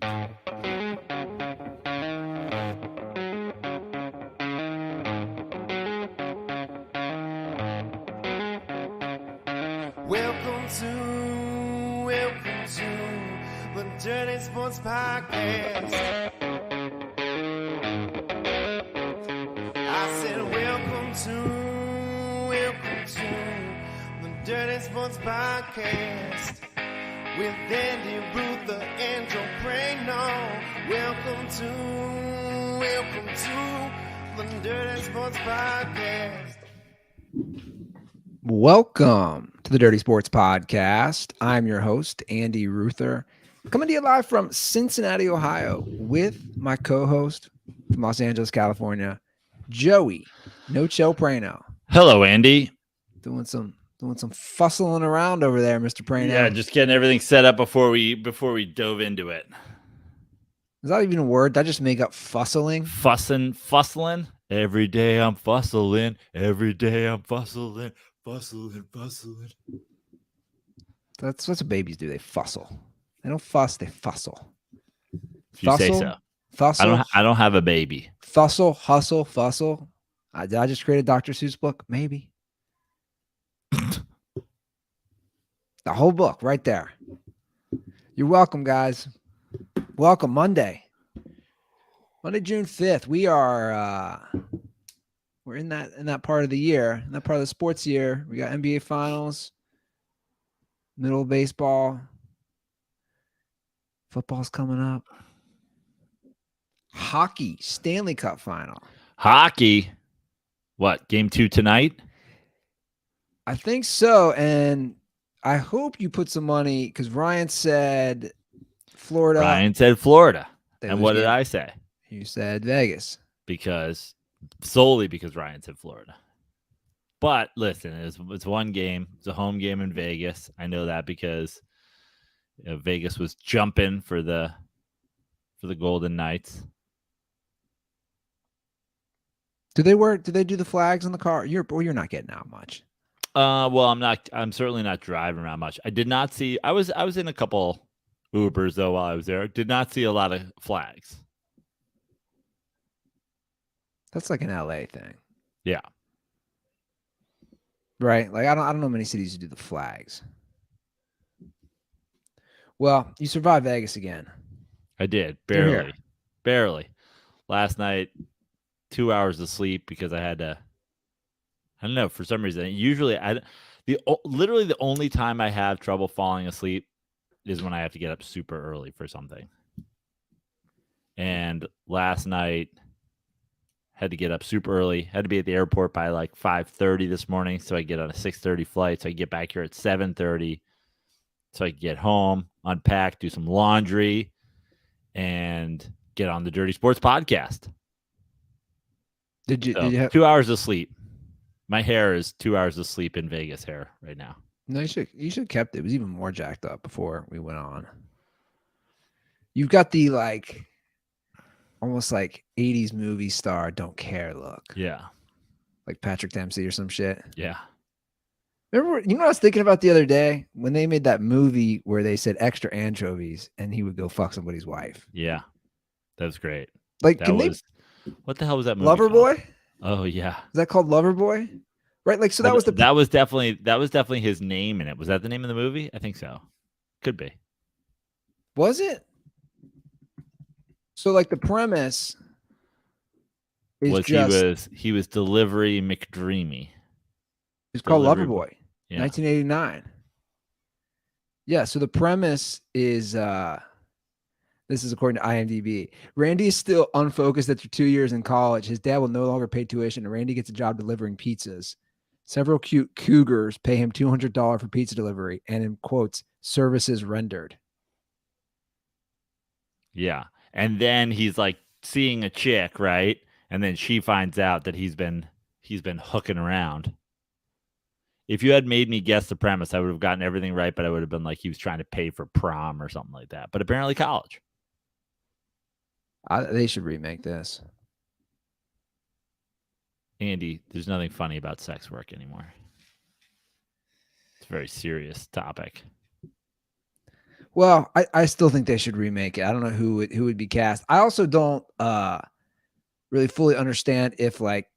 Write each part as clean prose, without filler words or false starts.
Welcome to the Dirty Sports Podcast. I said welcome to the Dirty Sports Podcast with Andy, Ruther, and Joe Praino. Welcome to the Dirty Sports Podcast. Welcome to the Dirty Sports Podcast. I'm your host, Andy Ruther, coming to you live from Cincinnati, Ohio, with my co-host from Los Angeles, California, Joey No Chill Praino. Hello, Andy. Doing some fussling around over there, Mr. Praino. Yeah, just getting everything set up before we dove into it. Is that even a word? Did I just make up fussling? Fussling. Every day I'm fussling. Every day I'm fussling. Fussling. That's what babies do. They fussle. They don't fuss. They fussle. If you say so. Fussle. I don't have a baby. Fussle. Hustle. Fussle. Did I just create a Dr. Seuss book? Maybe. The whole book right there. You're welcome, guys. Welcome. Monday, June 5th. We are we're in that part of the year, in that part of the sports year. We got NBA finals, middle of baseball, football's coming up. Hockey, Stanley Cup final. Hockey. What, game 2 tonight? I think so, and I hope you put some money because Ryan said Florida. And what did I say? You said Vegas. Solely because Ryan said Florida. But listen, it's one game. It's a home game in Vegas. I know that because Vegas was jumping for the Golden Knights. Do they do the flags in the car? You're not getting out much. Well, I'm certainly not driving around much. I did not see. I was in a couple Ubers though while I was there. Did not see a lot of flags. That's like an LA thing. Yeah. Right? Like I don't know many cities who do the flags. Well, you survived Vegas again. I did. Barely. Last night, 2 hours of sleep because I had to, I don't know, for some reason. Usually literally the only time I have trouble falling asleep is when I have to get up super early for something. And last night had to get up super early. Had to be at the airport by like 5:30 this morning, so I get on a 6:30 flight. So I get back here at 7:30, so I can get home, unpack, do some laundry, and get on the Dirty Sports Podcast. Did you have 2 hours of sleep? My hair is 2 hours of sleep in Vegas hair right now. No, you should have kept it. It was even more jacked up before we went on. You've got the almost like 80s movie star don't care look. Yeah. Like Patrick Dempsey or some shit. Yeah. Remember, you know what I was thinking about the other day? When they made that movie where they said extra anchovies and he would go fuck somebody's wife. Yeah. That was great. Like, what the hell was that movie? Loverboy? Oh yeah. Is that called Loverboy? Right? Like, so that was definitely his name in it. Was that the name of the movie? I think so. Could be. Was it? So like the premise is he was Delivery McDreamy. It's called Loverboy, yeah. 1989. Yeah, so the premise is this is according to IMDb. Randy is still unfocused after 2 years in college. His dad will no longer pay tuition, and Randy gets a job delivering pizzas. Several cute cougars pay him $200 for pizza delivery, and in quotes, services rendered. Yeah. And then he's like seeing a chick, right? And then she finds out that he's been hooking around. If you had made me guess the premise, I would have gotten everything right, but I would have been like he was trying to pay for prom or something like that. But apparently college. They should remake this. Andy, there's nothing funny about sex work anymore. It's a very serious topic. Well, I still think they should remake it. I don't know who would be cast. I also don't really fully understand if like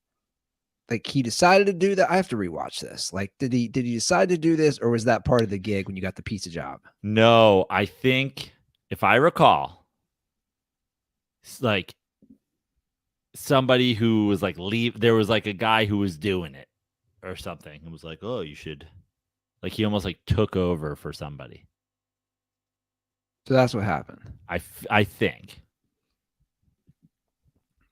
he decided to do that. I have to rewatch this. Like, did he decide to do this, or was that part of the gig when you got the pizza job? No, I think if I recall, it's like somebody who was like there was like a guy who was doing it or something and was like, oh, you should, like he almost like took over for somebody. So that's what happened. I think.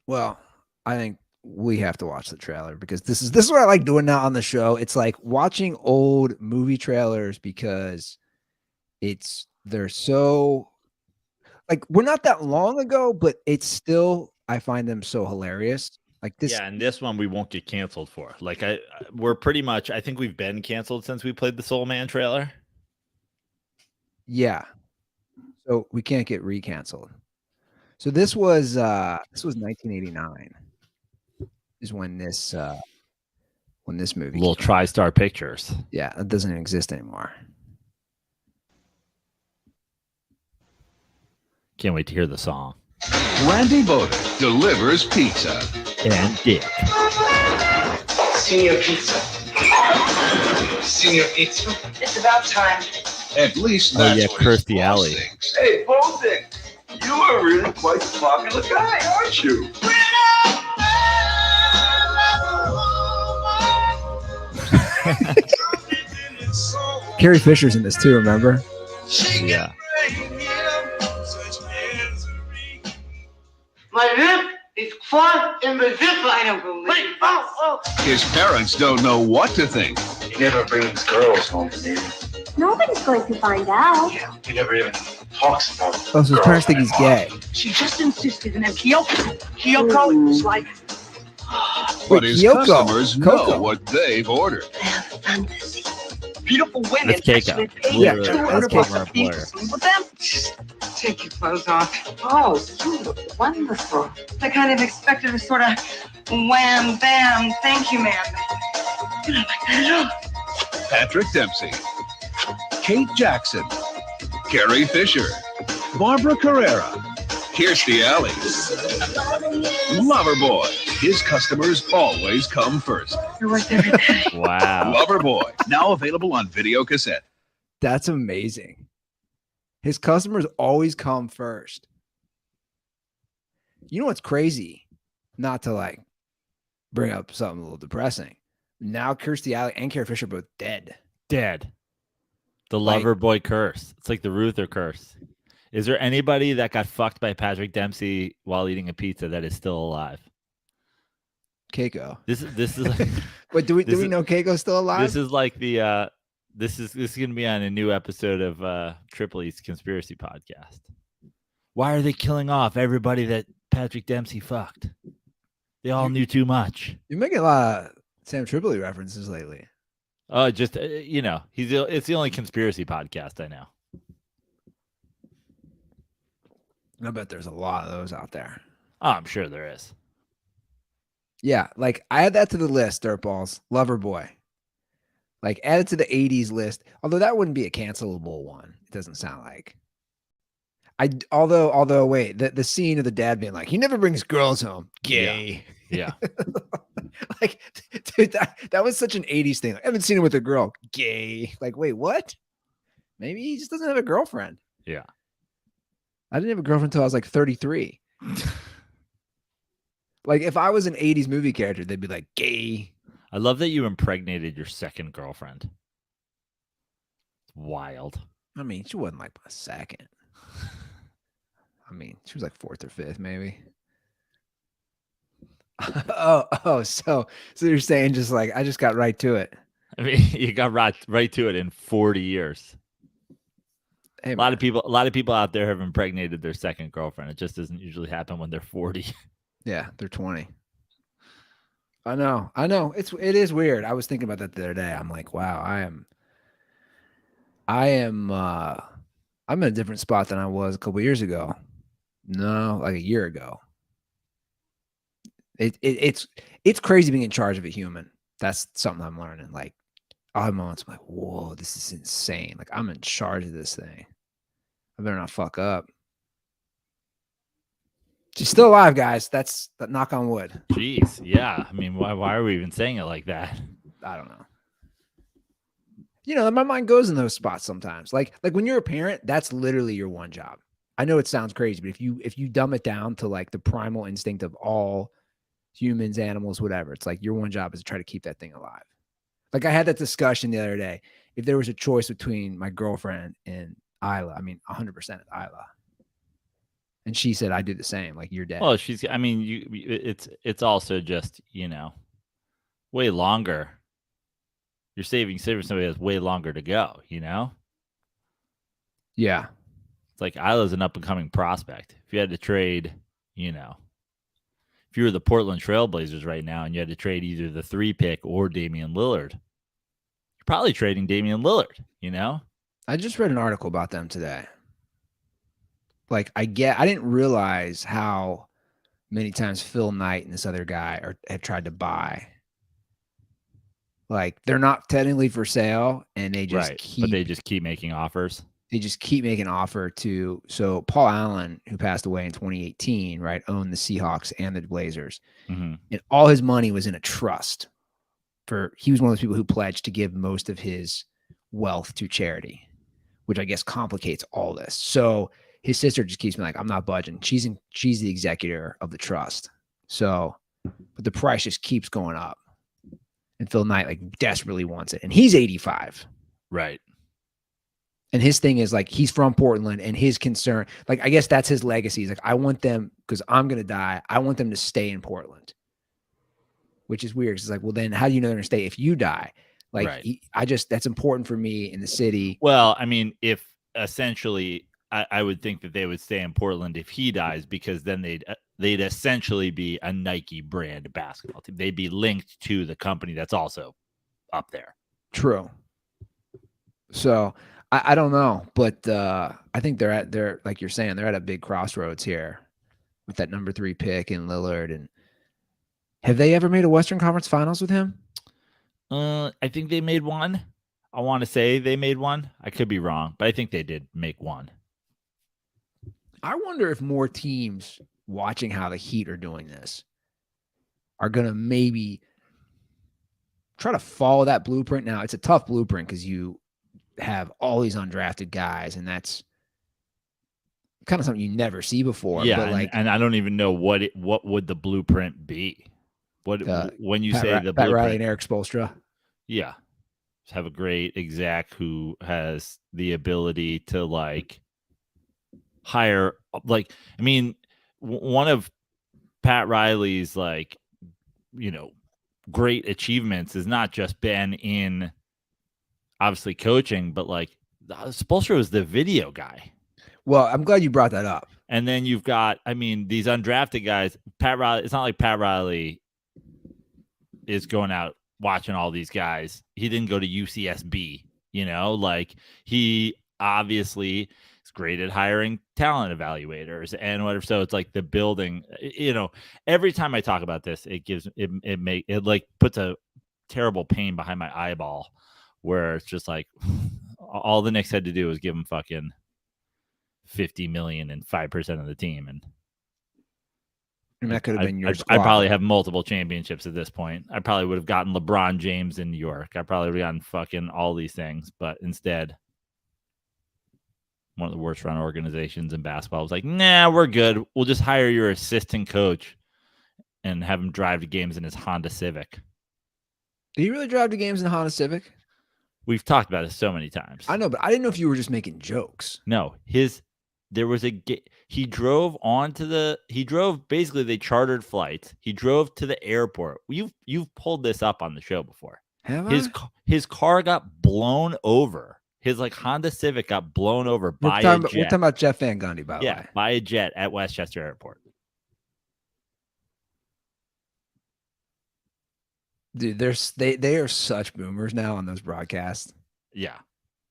Well, I think we have to watch the trailer because this is what I like doing now on the show. It's like watching old movie trailers because they're so like we're not that long ago, but it's still I find them so hilarious. Like this. Yeah, and this one we won't get canceled for. Like we're pretty much. I think we've been canceled since we played the Soul Man trailer. Yeah. So we can't get recanceled. So this was 1989 is when this movie Little TriStar Pictures. Yeah, that doesn't exist anymore. Can't wait to hear the song. Randy Boda delivers pizza. And Dick. Senior pizza. Senior pizza. It's about time. At least that's what his Kirstie boss Alley. thinks. Hey, Bolton, you are really quite the popular guy, aren't you? Carrie Fisher's in this too, remember? Yeah. My lip is clogged in the zip. I don't believe. Wait, oh. His parents don't know what to think. He never brings girls home to me. Nobody's going to find out. Yeah, he never even talks about it. Oh, so his parents think he's gay. She just insisted, and then Kyoko was like, But his Kyoko. customers know Coco. what they've ordered. fantasy. Beautiful women. That's Keiko. actually pay Yeah, $200 that's a piece to sleep with them. Take your clothes off. Oh, you look wonderful. I kind of expected a sort of wham, bam, thank you, ma'am. You don't like that at all. Patrick Dempsey, Kate Jackson, Carrie Fisher, Barbara Carrera, Kirstie Alley, Loverboy. His customers always come first. You're worth every penny. Wow. Loverboy, now available on video cassette. That's amazing. His customers always come first. You know what's crazy? Not to like bring up something a little depressing. Now Kirstie Alley and Carrie Fisher are both dead. Dead. The Like- Loverboy curse. It's like the Ruther curse. Is there anybody that got fucked by Patrick Dempsey while eating a pizza that is still alive? Keiko. This is like, Wait, do we This is- know Keiko's still alive? this is like the this is going to be on a new episode of Triple E's conspiracy podcast. Why are they killing off everybody that Patrick Dempsey fucked? They all knew too much. You're making a lot of Sam Tripoli references lately. Oh, just it's the only conspiracy podcast I know. I bet there's a lot of those out there. Oh, I'm sure there is. Yeah, like I add that to the list, Dirtballs. Loverboy. Like add it to the 80s list. Although that wouldn't be a cancelable one. It doesn't sound like. Although wait, the scene of the dad being like, he never brings girls home. Gay. Yeah. Like, dude, that was such an 80s thing. Like, I haven't seen him with a girl. Gay. Like, wait, what? Maybe he just doesn't have a girlfriend. Yeah. I didn't have a girlfriend until I was like 33. Like, if I was an 80s movie character, they'd be like, gay. I love that you impregnated your second girlfriend. It's wild. I mean, she wasn't like a second. I mean, she was like fourth or fifth, maybe. So you're saying just like I just got right to it. I mean, you got right to it in 40 years. Hey, A lot of people out there have impregnated their second girlfriend. It just doesn't usually happen when they're 40. yeah, they're 20. I know. It is weird. I was thinking about that the other day. I'm like, wow, I'm in a different spot than I was a couple years ago. No, like a year ago. It's crazy being in charge of a human. That's something I'm learning. Like, I'll have moments I'm like, whoa, this is insane. Like, I'm in charge of this thing. I better not fuck up. She's still alive, guys. That's knock on wood. Jeez, yeah. I mean, why are we even saying it like that? I don't know. You know, my mind goes in those spots sometimes. Like when you're a parent, that's literally your one job. I know it sounds crazy, but if you dumb it down to like the primal instinct of all humans, animals, whatever, it's like your one job is to try to keep that thing alive. Like I had that discussion the other day. If there was a choice between my girlfriend and Isla, I mean, 100% Isla. And she said, I do the same. Like you're dead. Well, I mean, it's also just, way longer. You're saving somebody that's way longer to go, Yeah. It's like Isla's an up-and-coming prospect. If you had to trade, if you were the Portland Trailblazers right now and you had to trade either the 3 pick or Damian Lillard, you're probably trading Damian Lillard, I just read an article about them today. Like I didn't realize how many times Phil Knight and this other guy have tried to buy. Like they're not technically for sale, and they just but they just keep making offers. They just keep making offer to. So Paul Allen, who passed away in 2018, right, owned the Seahawks and the Blazers, and all his money was in a trust. He was one of those people who pledged to give most of his wealth to charity, which I guess complicates all this. So his sister just keeps me like, I'm not budging. She's the executor of the trust. So, but the price just keeps going up. And Phil Knight like desperately wants it. And he's 85. Right. And his thing is like, he's from Portland and his concern, like, I guess that's his legacy. He's like, I want them, because I'm going to die. I want them to stay in Portland, which is weird. It's like, well, then how do you know they're going to stay if you die? Like, right. That's important for me in the city. Well, I mean, if essentially I would think that they would stay in Portland if he dies, because then they'd essentially be a Nike brand basketball team. They'd be linked to the company that's also up there. True. So I don't know, but I think they're like you're saying, they're at a big crossroads here with that number 3 pick in Lillard. And have they ever made a Western Conference Finals with him? I think they made one. I want to say they made one. I could be wrong, but I think they did make one. I wonder if more teams watching how the Heat are doing this are going to maybe try to follow that blueprint. Now, it's a tough blueprint because you have all these undrafted guys, and that's kind of something you never see before. Yeah, but and I don't even know what would the blueprint be. When you say the Pat blueprint, Riley and Eric Spoelstra. Yeah, just have a great exec who has the ability to like hire. Like, I mean, one of Pat Riley's like, great achievements has not just been in obviously coaching, but like Spoelstra was the video guy. Well, I'm glad you brought that up. And then you've got, I mean, these undrafted guys. Pat Riley. It's not like Pat Riley is going out watching all these guys. He didn't go to UCSB, like he obviously is great at hiring talent evaluators and whatever. So it's like the building, every time I talk about this, it gives, it like puts a terrible pain behind my eyeball where it's just like all the Knicks had to do was give him fucking $50 million and 5% of the team. And that could have been your squad. I probably have multiple championships at this point. I probably would have gotten LeBron James in New York. I probably would have gotten fucking all these things. But instead, one of the worst run organizations in basketball was like, nah, we're good. We'll just hire your assistant coach and have him drive to games in his Honda Civic. Did he really drive to games in the Honda Civic? We've talked about it so many times. I know, but I didn't know if you were just making jokes. No, there was he drove basically, they chartered flights. He drove to the airport. You've pulled this up on the show before. Have I? His car got blown over. His like Honda Civic got blown over by a jet. We're talking about Jeff Van Gundy, by the way. Yeah, by a jet at Westchester Airport. Dude, they are such boomers now on those broadcasts. Yeah,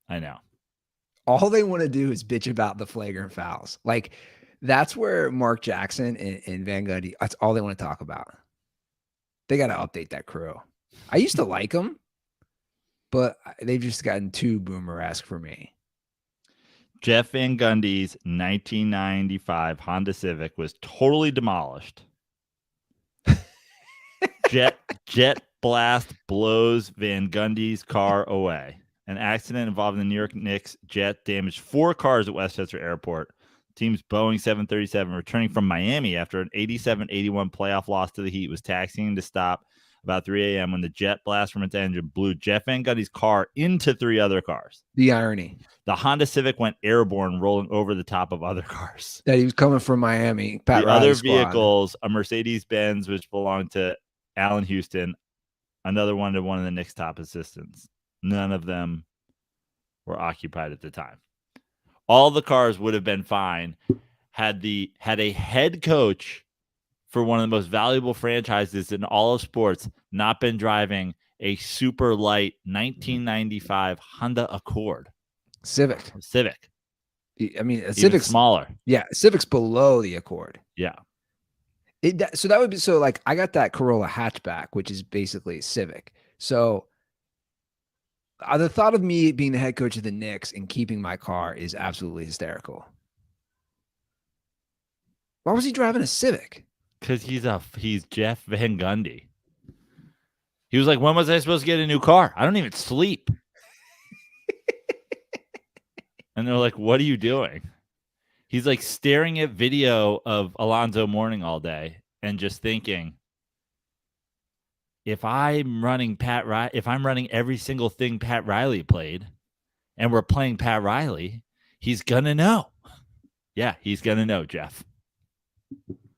I know. All they want to do is bitch about the flagrant fouls. Like, that's where Mark Jackson and Van Gundy, that's all they want to talk about. They got to update that crew. I used to like them, but they've just gotten too boomer-esque for me. Jeff Van Gundy's 1995 Honda Civic was totally demolished. Jet blast blows Van Gundy's car away. An accident involving the New York Knicks jet damaged 4 cars at Westchester Airport. Team's Boeing 737 returning from Miami after an 87-81 playoff loss to the Heat was taxiing to stop about 3 a.m. when the jet blast from its engine blew Jeff Van Gundy's car into 3 other cars. The irony. The Honda Civic went airborne, rolling over the top of other cars. That he was coming from Miami. The Riley's other squad. vehicles, a Mercedes-Benz, which belonged to Allen Houston, another one to one of the Knicks' top assistants. None of them were occupied at the time. All the cars would have been fine had a head coach for one of the most valuable franchises in all of sports not been driving a super light 1995 Honda Accord. Civic. I mean, a Civic's smaller. Yeah, Civic's below the Accord. Yeah. So that would be like I got that Corolla hatchback, which is basically a Civic. So the thought of me being the head coach of the Knicks and keeping my car is absolutely hysterical. Why was he driving a Civic? Because he's Jeff Van Gundy. He was like, when was I supposed to get a new car? I don't even sleep. And they're like, what are you doing? He's like staring at video of Alonzo Mourning all day and just thinking, if I'm running every single thing Pat Riley played and we're playing Pat Riley, he's going to know. Yeah, he's going to know, Jeff.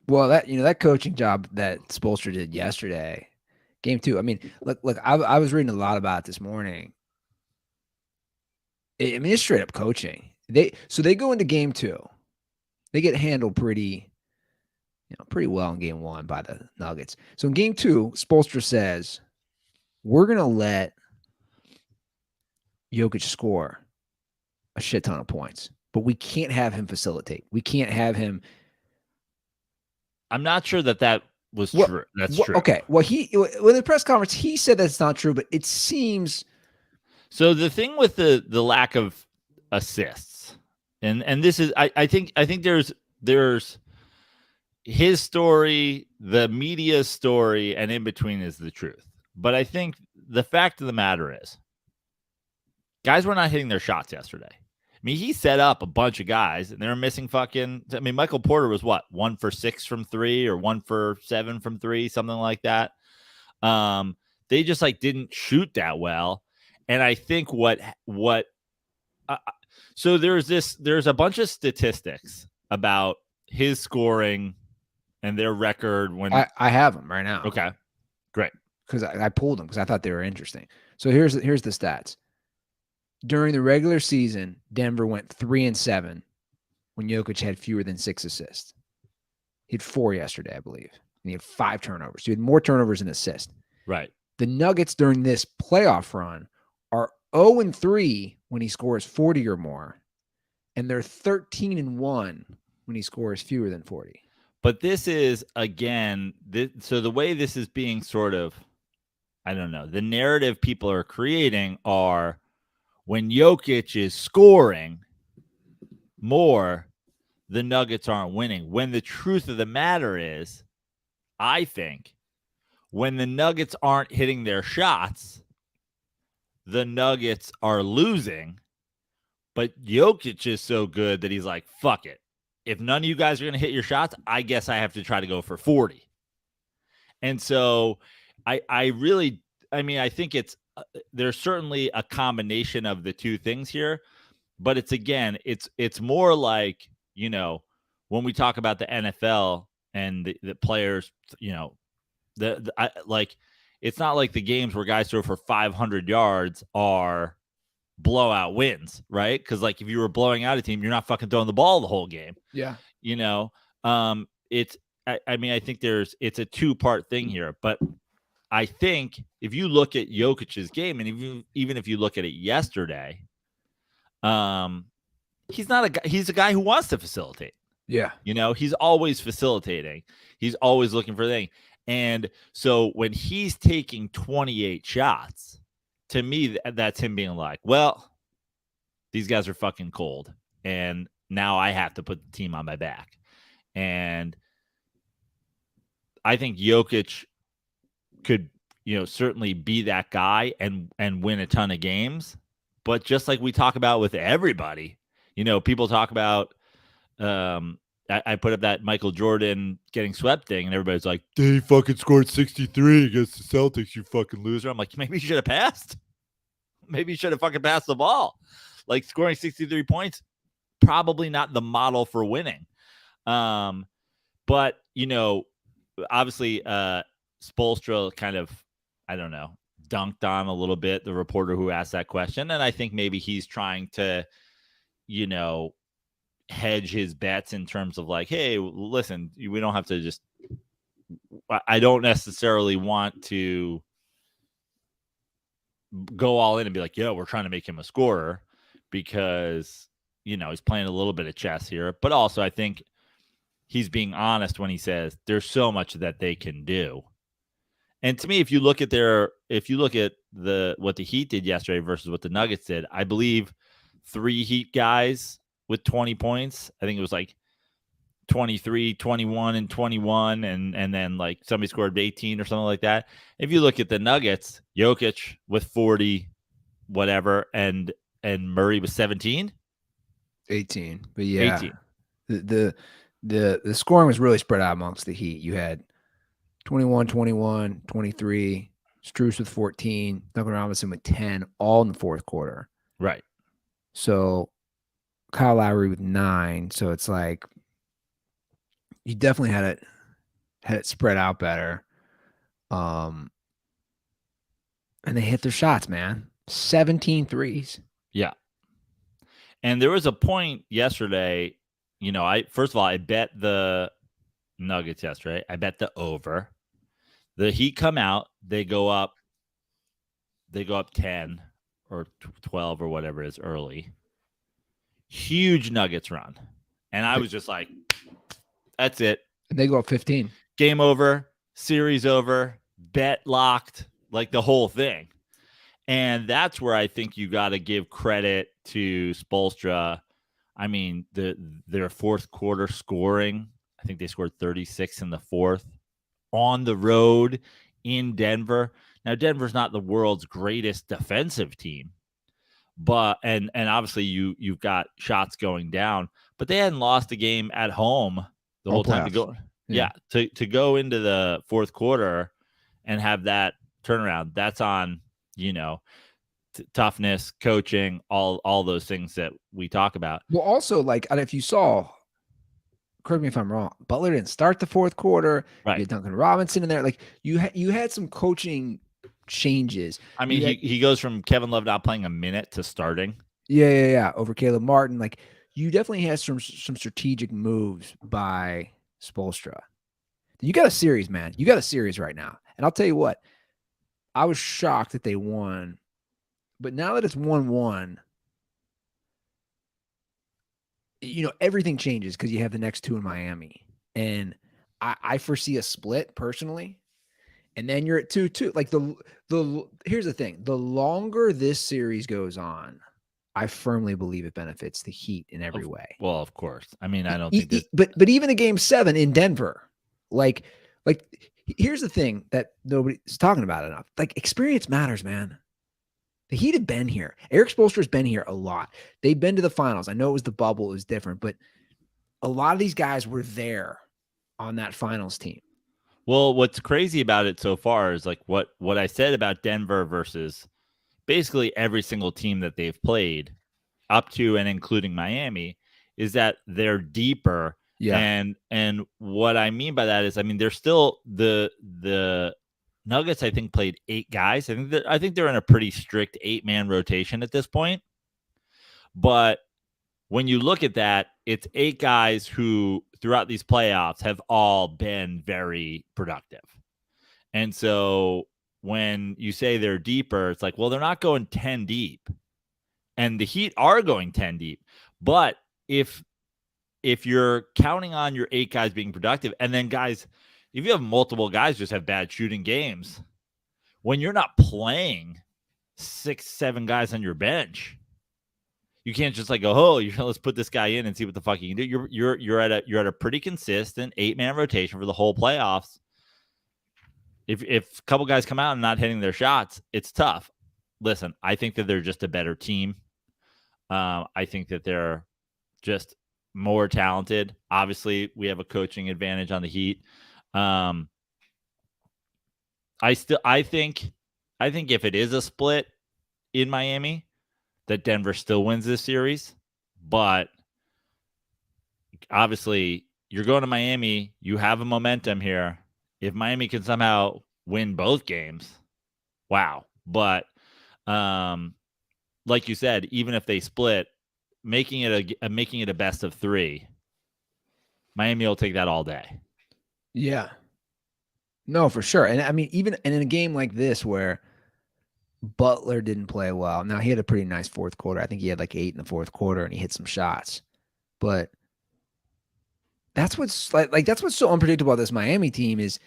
Well, that coaching job that Spoelstra did yesterday, game 2. I mean, look, I was reading a lot about it this morning. I mean, it's straight up coaching. They go into game 2. They get handled pretty well in game 1 by the Nuggets. So in game 2, Spoelstra says, we're going to let Jokic score a shit ton of points, but we can't have him facilitate. We can't have him. I'm not sure that was true. That's true. Okay. Well, in the press conference, he said that's not true, but it seems. So the thing with the lack of assists, and this is, I think there's his story, the media story, and in between is the truth. But I think the fact of the matter is, guys were not hitting their shots yesterday. I mean, he set up a bunch of guys, and they were missing Michael Porter was what, 1 for 6 from 3 or 1 for 7 from 3, something like that. They just didn't shoot that well. And I think so there's a bunch of statistics about his scoring and their record when I have them right now. Okay, great. Because I pulled them because I thought they were interesting. So here's the stats. During the regular season, Denver went 3-7 when Jokic had fewer than 6 assists. He had 4 yesterday, I believe. And he had 5 turnovers. So he had more turnovers than assists. Right. The Nuggets during this playoff run are 0-3 when he scores 40 or more. And they're 13-1 when he scores fewer than 40. But this is, again, so the way this is being sort of, I don't know, the narrative people are creating are when Jokic is scoring more, the Nuggets aren't winning. When the truth of the matter is, I think, when the Nuggets aren't hitting their shots, the Nuggets are losing. But Jokic is so good that he's like, fuck it. If none of you guys are going to hit your shots, I guess I have to try to go for 40. And so I think there's certainly a combination of the two things here, but it's more like, when we talk about the NFL and the players, it's not like the games where guys throw for 500 yards are blowout wins, right? Because if you were blowing out a team, you're not fucking throwing the ball the whole game. Yeah. I think it's a 2-part thing here, but I think if you look at Jokic's game, and even if you look at it yesterday, he's a guy who wants to facilitate. Yeah. He's always facilitating. He's always looking for things. And so when he's taking 28 shots, to me, that's him being like, well, these guys are fucking cold. and now I have to put the team on my back. And I think Jokic could, certainly be that guy and win a ton of games. But just like we talk about with everybody, people talk about, I put up that Michael Jordan getting swept thing, and everybody's like, he fucking scored 63 against the Celtics, you fucking loser. I'm like, maybe you should have passed. Maybe you should have fucking passed the ball. Like, scoring 63 points, probably not the model for winning. But, obviously, Spoelstra kind of, I don't know, dunked on a little bit the reporter who asked that question. And I think maybe he's trying to, hedge his bets in terms of like, hey, listen, we don't have to just, I don't necessarily want to go all in and be like, yeah, we're trying to make him a scorer, because, he's playing a little bit of chess here. But also I think he's being honest when he says there's so much that they can do. And to me, if you look at what the Heat did yesterday versus what the Nuggets did, I believe 3 Heat guys with 20 points. I think it was like 23, 21, and 21. And then like somebody scored 18 or something like that. If you look at the Nuggets, Jokic with 40, whatever, and Murray was 17. 18. But yeah, 18. The scoring was really spread out amongst the Heat. You had 21, 21, 23, Strus with 14, Duncan Robinson with 10, all in the fourth quarter. Right. So Kyle Lowry with 9. So it's like you definitely had it spread out better. And they hit their shots, man. 17 threes. Yeah. And there was a point yesterday, first of all, I bet the Nuggets yesterday. I bet the over. The Heat come out, they go up 10 or 12 or whatever it is early. Huge Nuggets run. And I was just like, that's it. And they go up 15. Game over, series over, bet locked, like the whole thing. And that's where I think you got to give credit to Spoelstra. I mean, their fourth quarter scoring, I think they scored 36 in the fourth on the road in Denver. Now, Denver's not the world's greatest defensive team, but and obviously you've got shots going down, but they hadn't lost a game at home the whole time to go. Yeah, to go into the fourth quarter and have that turnaround. That's on, toughness, coaching, all those things that we talk about. Well, also, like, if you saw, correct me if I'm wrong, Butler didn't start the fourth quarter. Right. You had Duncan Robinson in there. Like, you had some coaching changes. I mean, he goes from Kevin Love not playing a minute to starting. Yeah. Over Caleb Martin. Like, you definitely had some strategic moves by Spoelstra. You got a series, man. You got a series right now. And I'll tell you what, I was shocked that they won. But now that it's 1-1, everything changes because you have the next 2 in Miami. And I foresee a split personally. And then you're at 2-2. Like here's the thing. The longer this series goes on, I firmly believe it benefits the Heat in every way. Well, of course. I mean, I don't think this... But even the game 7 in Denver, like here's the thing that nobody's talking about enough. Like, experience matters, man. The Heat have been here. Eric Spoelstra's been here a lot. They've been to the finals. I know it was the bubble. It was different, but a lot of these guys were there on that finals team. Well, what's crazy about it so far is like what I said about Denver versus basically every single team that they've played up to and including Miami is that they're deeper. Yeah. And what I mean by that is, I mean, they're still the Nuggets, I think, played 8 guys. I think they're in a pretty strict 8-man rotation at this point. But when you look at that, it's 8 guys who throughout these playoffs have all been very productive. And so when you say they're deeper, it's like, well, they're not going 10 deep. And the Heat are going 10 deep. But if you're counting on your 8 guys being productive, and then guys, if you have multiple guys just have bad shooting games, when you're not playing 6, 7 guys on your bench, You can't just like go, oh, let's put this guy in and see what the fuck you can do. You're at a pretty consistent 8-man rotation for the whole playoffs. If a couple guys come out and not hitting their shots, it's tough. Listen, I think that they're just a better team. I think that they're just more talented. Obviously, we have a coaching advantage on the Heat. I think if it is a split in Miami, that Denver still wins this series. But obviously, you're going to Miami. You have a momentum here. If Miami can somehow win both games, wow. But like you said, even if they split, making it a best of 3, Miami will take that all day. Yeah. No, for sure. And I mean, even in a game like this where Butler didn't play well. Now he had a pretty nice fourth quarter. I think he had like 8 in the fourth quarter and he hit some shots. But that's what's like that's what's so unpredictable about this Miami team is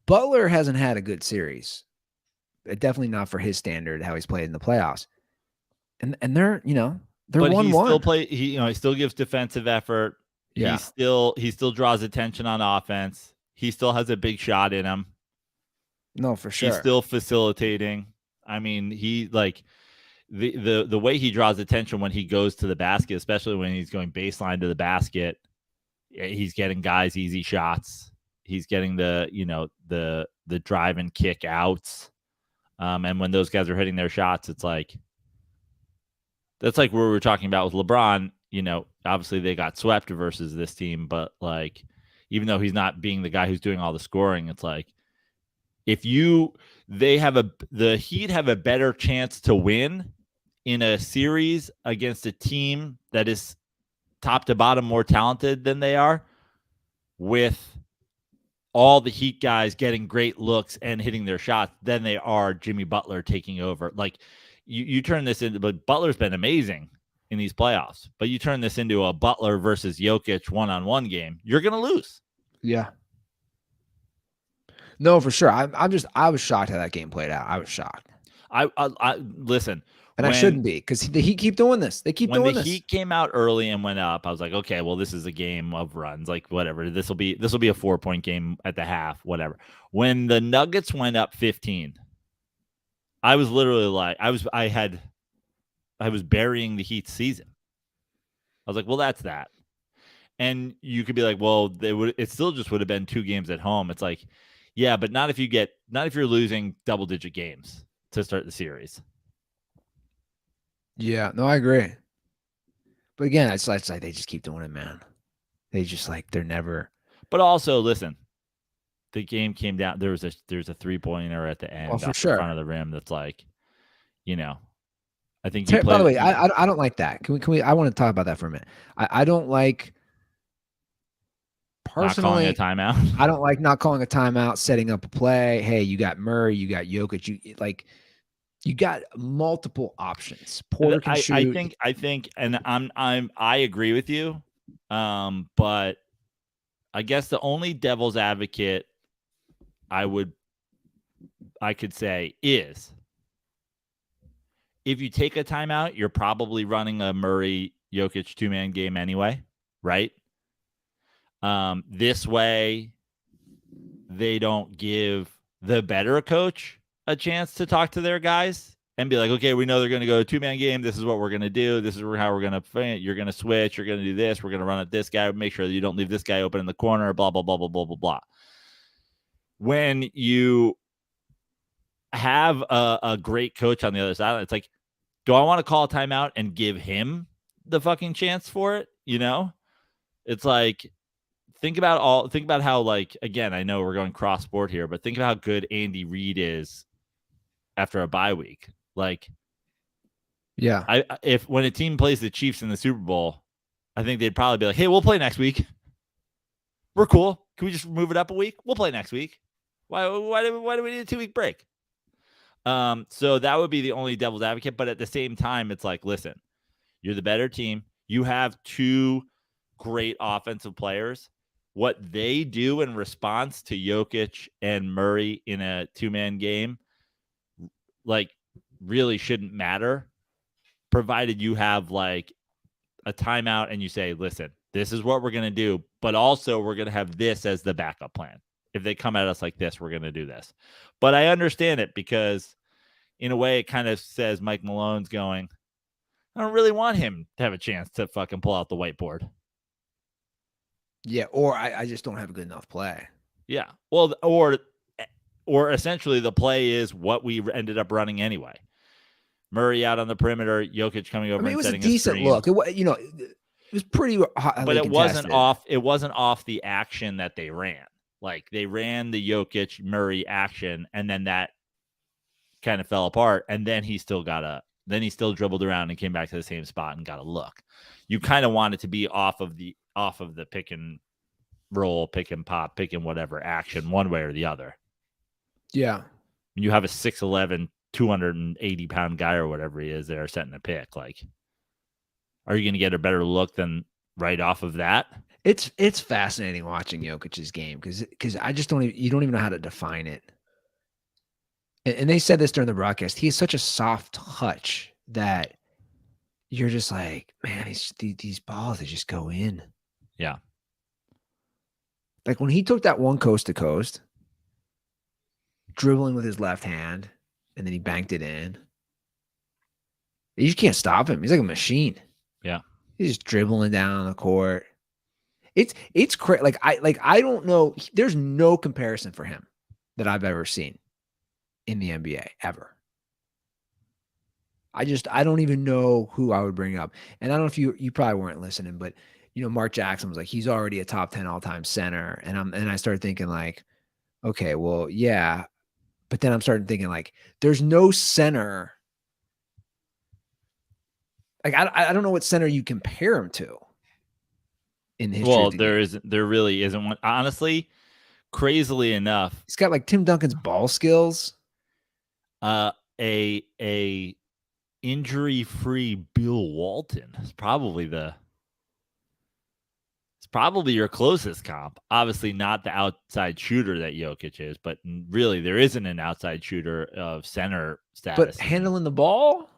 Butler hasn't had a good series. Definitely not for his standard, how he's played in the playoffs. And they're, they're 1-1. He still gives defensive effort. Yeah. He still draws attention on offense. He still has a big shot in him. No, for sure. He's still facilitating. I mean, he like the way he draws attention when he goes to the basket, especially when he's going baseline to the basket, he's getting guys easy shots. He's getting the drive and kick outs. And when those guys are hitting their shots, it's like that's like where we were talking about with LeBron. Obviously they got swept versus this team, but like even though he's not being the guy who's doing all the scoring, it's like the Heat have a better chance to win in a series against a team that is top to bottom more talented than they are, with all the Heat guys getting great looks and hitting their shots, than they are Jimmy Butler taking over. Like you turn this into, but Butler's been amazing in these playoffs, but you turn this into a Butler versus Jokic one-on-one game, you're going to lose. Yeah. No, for sure. I was shocked how that game played out. I was shocked. I listen, and I shouldn't be, because the Heat keep doing this. They keep doing this. When the Heat came out early and went up, I was like, okay, well, this is a game of runs. Like whatever, this will be a 4-point game at the half. Whatever. When the Nuggets went up 15, I was literally like, I was burying the Heat's season. I was like, well, that's that. And you could be like, well, it still just would have been 2 games at home. It's like, yeah, but not if you're losing double-digit games to start the series. Yeah, no, I agree. But again, it's like they just keep doing it, man. They just they're never. But also, listen, the game came down. There's a 3-pointer at the end off the front of the rim. That's like, I think. By the way, I don't like that. Can we? I want to talk about that for a minute. I don't like. Personally, not calling a timeout. I don't like not calling a timeout, setting up a play. Hey, you got Murray, you got Jokic, you got multiple options. Porter can shoot. I think, and I agree with you. But I guess the only devil's advocate I could say is, if you take a timeout, you're probably running a Murray Jokic 2-man game anyway, right? This way, they don't give the better coach a chance to talk to their guys and be like, okay, we know they're going to go to 2-man game. This is what we're going to do. This is how we're going to, you're going to switch. You're going to do this. We're going to run at this guy. Make sure that you don't leave this guy open in the corner, blah, blah, blah, blah, blah, blah, blah. When you have a great coach on the other side, it's like, do I want to call a timeout and give him the fucking chance for it? It's like, think about how, like, again, I know we're going cross sport here, but think about how good Andy Reid is after a bye week. Like, yeah, if when a team plays the Chiefs in the Super Bowl, I think they'd probably be like, hey, we'll play next week. We're cool. Can we just move it up a week? We'll play next week. Why do we need a 2-week break? So that would be the only devil's advocate. But at the same time, it's like, listen, you're the better team. You have 2 great offensive players. What they do in response to Jokic and Murray in a 2-man game, like, really shouldn't matter, provided you have, like, a timeout and you say, listen, this is what we're going to do, but also we're going to have this as the backup plan. If they come at us like this, we're going to do this. But I understand it because in a way it kind of says Mike Malone's going, I don't really want him to have a chance to fucking pull out the whiteboard. Yeah, or I just don't have a good enough play. Yeah. Well, or essentially the play is what we ended up running anyway. Murray out on the perimeter, Jokic coming over. I mean, it was and a setting decent screen. look. It was pretty hotly but it wasn't contested. off. It wasn't off the action that they ran. Like they ran the Jokic Murray action, and then that kind of fell apart. And then he still dribbled around and came back to the same spot and got a look. You kind of want it to be off of the pick and roll, pick and pop, pick and whatever action, one way or the other. Yeah. You have a 6'11", 280-pound guy or whatever he is there setting a pick. Like, are you going to get a better look than right off of that? It's fascinating watching Jokic's game because I just you don't even know how to define it. And they said this during the broadcast. He has such a soft touch that you're just like, man, these balls, they just go in. Yeah. Like when he took that one coast to coast, dribbling with his left hand, and then he banked it in. You just can't stop him. He's like a machine. Yeah. He's just dribbling down the court. It's crazy. I don't know. There's no comparison for him that I've ever seen in the NBA ever. I don't even know who I would bring up. And I don't know if you probably weren't listening, but Mark Jackson was like, he's already a top 10 all-time center. And I started thinking like, okay, well, yeah. But then I'm starting thinking like, there's no center. Like, I don't know what center you compare him to in the history. Well, there really isn't one. Honestly, crazily enough, he's got like Tim Duncan's ball skills. A injury-free Bill Walton is probably your closest comp. Obviously not the outside shooter that Jokic is, but really there isn't an outside shooter of center status. But handling the ball?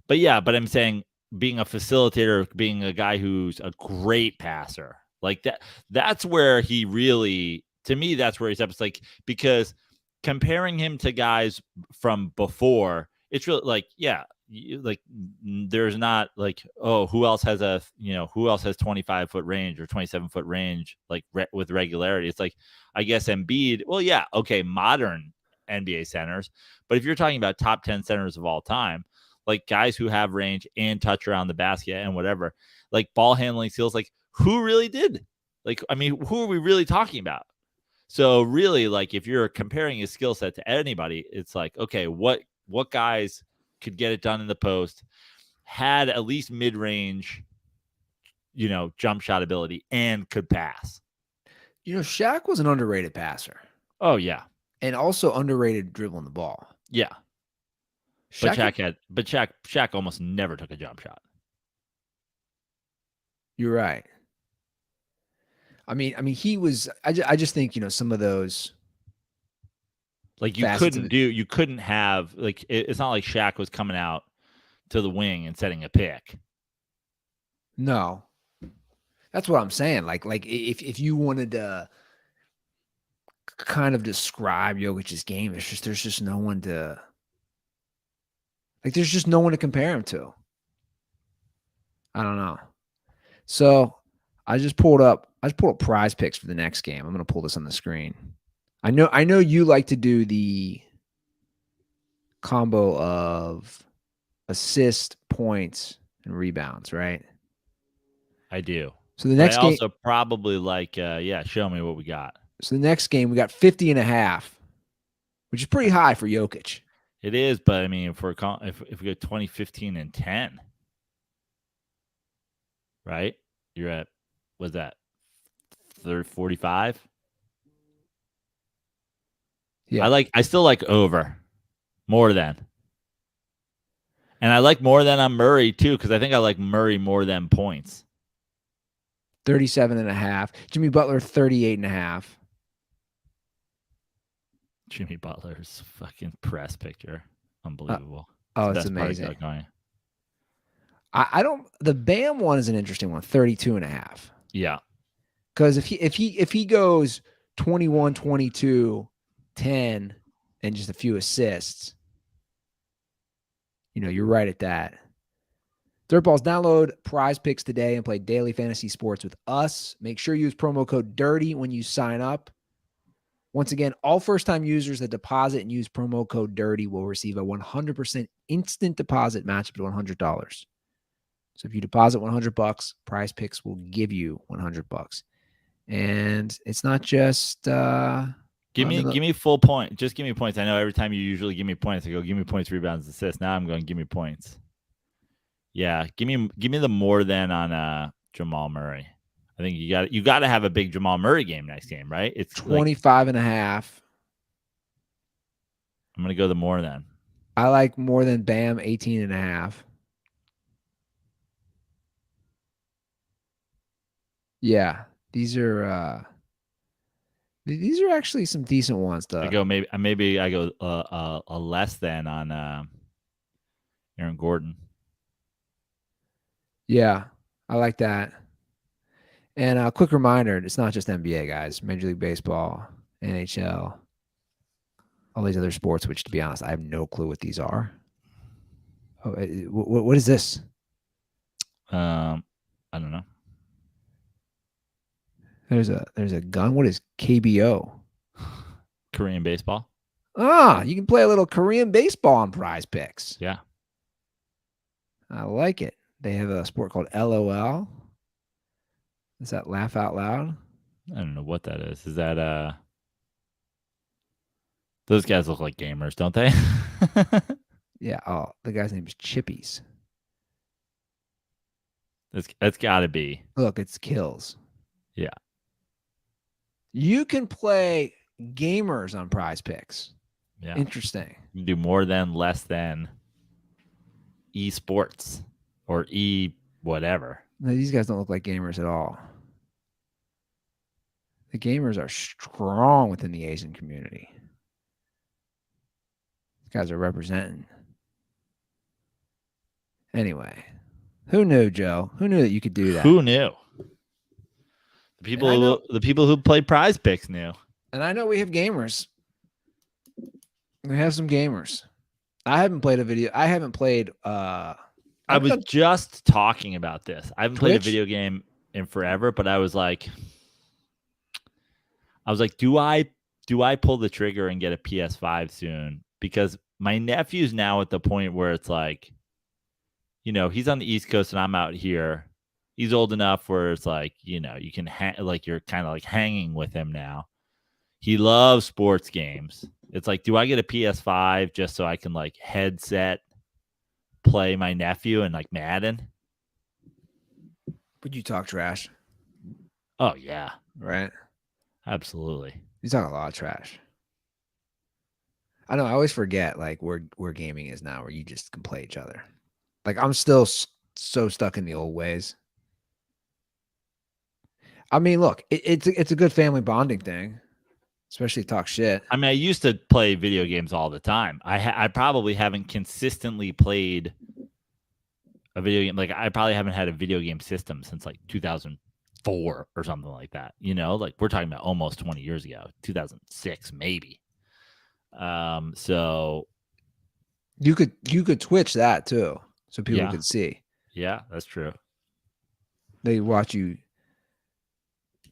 But yeah, but I'm saying being a facilitator, being a guy who's a great passer. Like that's where he really, to me, that's where he's up. It's like, because comparing him to guys from before, it's really like, yeah, like there's not like, oh, who else has 25-foot range or 27-foot range like with regularity? It's like, I guess Embiid. Well, yeah, okay, modern NBA centers, but if you're talking about top 10 centers of all time, like guys who have range and touch around the basket and whatever, like ball handling skills, like who really did? Like, I mean, who are we really talking about? So really, like if you're comparing his skill set to anybody, it's like, okay, what guys could get it done in the post, had at least mid-range, jump shot ability, and could pass. Shaq was an underrated passer. Oh yeah, and also underrated dribbling the ball. Yeah, Shaq almost never took a jump shot. You're right. I mean, he was. I just think some of those. Like you couldn't have like it's not like Shaq was coming out to the wing and setting a pick. No, that's what I'm saying. Like if you wanted to kind of describe Jokic's game, there's just no one to there's just no one to compare him to. I don't know. So I just pulled up prize picks for the next game. I'm gonna pull this on the screen. I know you like to do the combo of assist, points, and rebounds, right? I do. So the next game, also probably like, show me what we got. So the next game, we got 50.5, which is pretty high for Jokic. It is, but I mean, if we go 20, 15, and 10, right? You're at, what's that, 45? Yeah. I still like over more than. And I like more than on Murray too, because I think I like Murray more than points. 37.5. Jimmy Butler, 38.5. Jimmy Butler's fucking press picture. Unbelievable. It's amazing. I don't. The Bam one is an interesting one. 32.5. Yeah. Because if he goes 21, 22, 10, and just a few assists, you're right at that. Dirtballs, download Prize Picks today and play daily fantasy sports with us. Make sure you use promo code DIRTY when you sign up. Once again, all first-time users that deposit and use promo code DIRTY will receive a 100% instant deposit match up to $100. So if you deposit $100, Prize Picks will give you $100. And it's not just give me full point. Just give me points. I know every time you usually give me points, I go, give me points, rebounds, assists. Now I'm going, give me points. Yeah, give me the more than on Jamal Murray. I think you got to have a big Jamal Murray game next game, right? It's 25.5. I'm gonna go the more than. I like more than Bam 18.5. Yeah, these are actually some decent ones. I go maybe I go a less than on Aaron Gordon. Yeah, I like that. And a quick reminder, it's not just NBA, guys. Major League Baseball, NHL, all these other sports, which, to be honest, I have no clue what these are. Oh, what is this? I don't know. There's a gun. What is KBO? Korean baseball. You can play a little Korean baseball on Prize Picks. Yeah. I like it. They have a sport called LOL. Is that laugh out loud? I don't know what that is. Is that those guys look like gamers, don't they? Yeah. Oh, the guy's name is Chippies. That's got to be. Look, it's kills. Yeah. You can play gamers on Prize Picks. Yeah. Interesting. You can do more than, less than, esports or whatever. No, these guys don't look like gamers at all. The gamers are strong within the Asian community. These guys are representing. Anyway, who knew, Joe? Who knew that you could do that? Who knew? The people who play Prize Picks knew. And I know we have gamers. We have some gamers. I haven't played a video. I haven't played. I was just talking about this. I haven't played a video game in forever, but I was like, do I pull the trigger and get a PS5 soon? Because my nephew's now at the point where it's like, he's on the East Coast and I'm out here. He's old enough where it's like, you can you're kind of like hanging with him now. He loves sports games. It's like, do I get a PS5 just so I can like headset play my nephew and like Madden? Would you talk trash? Oh yeah, right. Absolutely. You talk a lot of trash. I know. I always forget like where gaming is now, where you just can play each other. Like I'm still so stuck in the old ways. I mean, look, it's a good family bonding thing, especially talk shit. I mean, I used to play video games all the time. I probably haven't consistently played a video game. Like I probably haven't had a video game system since like 2004 or something like that. Like we're talking about almost 20 years ago, 2006 maybe. So you could Twitch that too, so people could see. Yeah, that's true. They watch you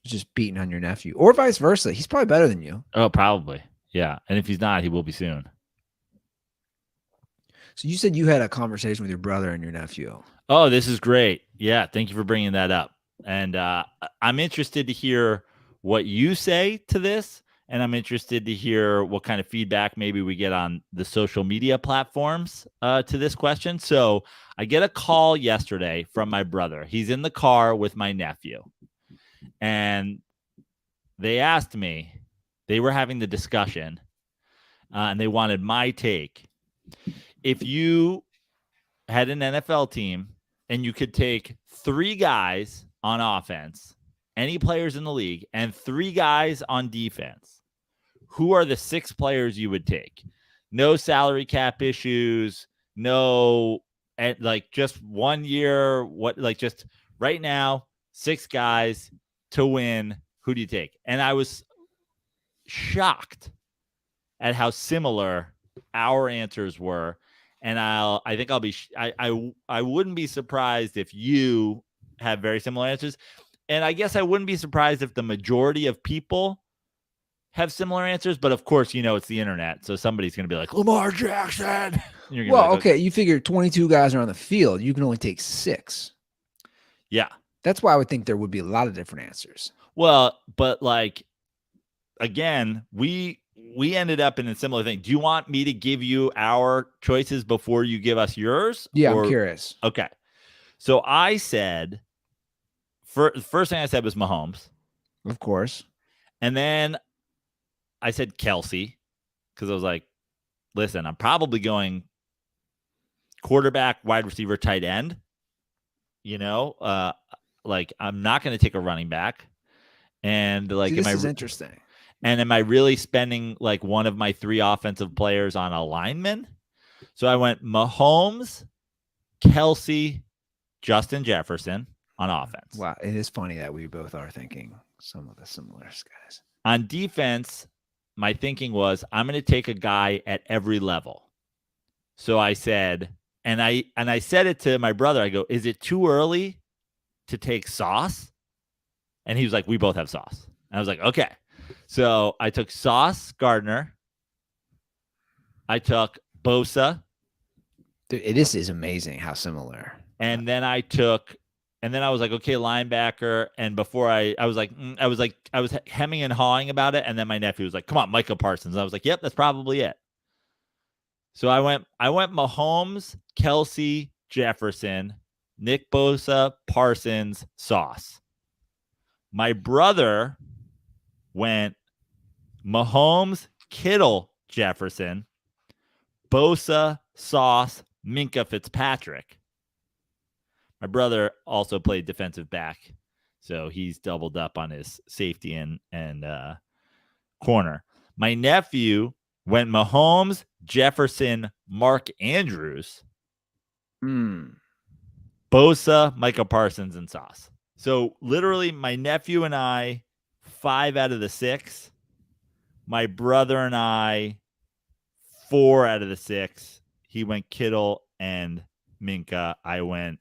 just beating on your nephew, or vice versa. He's probably better than you. Oh, probably. Yeah, and if he's not, he will be soon. So you said you had a conversation with your brother and your nephew. Oh, this is great. Yeah, thank you for bringing that up. And I'm interested to hear what you say to this, and I'm interested to hear what kind of feedback maybe we get on the social media platforms to this question. So I get a call yesterday from my brother. He's in the car with my nephew. And they asked me, they were having the discussion, and they wanted my take. If you had an NFL team and you could take 3 guys on offense, any players in the league, and 3 guys on defense, who are the 6 players you would take? No salary cap issues, no at like just 1 year, what, like just right now, 6 guys to win. Who do you take? And I was shocked at how similar our answers were. And I think I'll be, I wouldn't be surprised if you have very similar answers. And I guess I wouldn't be surprised if the majority of people have similar answers, but of course, it's the internet. So somebody's going to be like, Lamar Jackson. You're gonna Well, be like, okay. You figure 22 guys are on the field. You can only take 6. Yeah. That's why I would think there would be a lot of different answers. Well, but like, again, we ended up in a similar thing. Do you want me to give you our choices before you give us yours? Yeah, I'm curious. Okay. So I said, the first thing I said was Mahomes. Of course. And then I said Kelsey, because I was like, listen, I'm probably going quarterback, wide receiver, tight end. Like I'm not going to take a running back. And like, this is interesting. And am I really spending like one of my 3 offensive players on a lineman? So I went Mahomes, Kelsey, Justin Jefferson on offense. Wow. It is funny that we both are thinking some of the similar guys. On defense, my thinking was I'm going to take a guy at every level. So I said, and I said it to my brother, I go, is it too early to take Sauce? And he was like, we both have Sauce. And I was like, okay. So I took Sauce Gardner. I took Bosa. Dude, this is amazing how similar. And then I was like, okay, linebacker. And before I was hemming and hawing about it. And then my nephew was like, come on, Micah Parsons. And I was like, yep, that's probably it. So I went Mahomes, Kelsey, Jefferson, Nick Bosa, Parsons, Sauce. My brother went Mahomes, Kittle, Jefferson, Bosa, Sauce, Minka Fitzpatrick. My brother also played defensive back, so he's doubled up on his safety and corner. My nephew went Mahomes, Jefferson, Mark Andrews, Bosa, Micah Parsons, and Sauce. So literally my nephew and I, 5 out of the 6. My brother and I, 4 out of the 6. He went Kittle and Minka. I went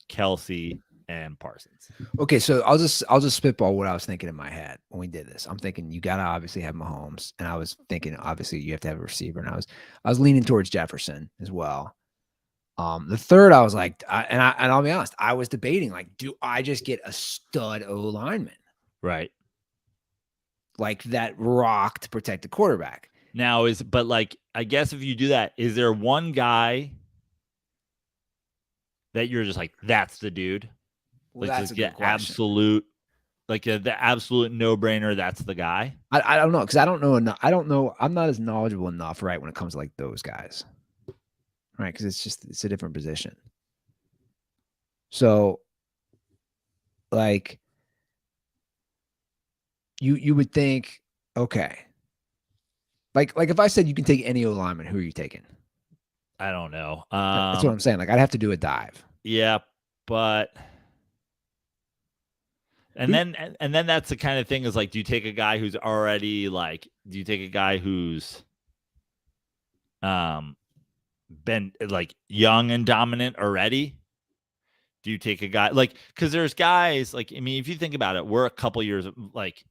Kelsey and Parsons. Okay, so I'll just spitball what I was thinking in my head when we did this. I'm thinking you gotta obviously have Mahomes, and I was thinking obviously you have to have a receiver, and I was leaning towards Jefferson as well. The third, I was like, and I'll be honest, I was debating like, do I just get a stud O lineman, Right. like that rock to protect the quarterback? Now but like, I guess if you do that, is there one guy that you're just like, that's the dude? Well, like that's a good question. Absolute, like the absolute no-brainer. That's the guy. I don't know, because I don't know enough. I don't know. I'm not as knowledgeable enough, right, when it comes to like those guys, right? Because it's a different position. So, like, you would think, okay, like if I said you can take any O lineman, who are you taking? I don't know. That's what I'm saying. Like, I'd have to do a dive. Yeah, but and then that's the kind of thing is like, do you take a guy who's already like, do you take a guy who's been like young and dominant already? Do you take a guy like, because there's guys like, I mean, if you think about it, we're a couple years like,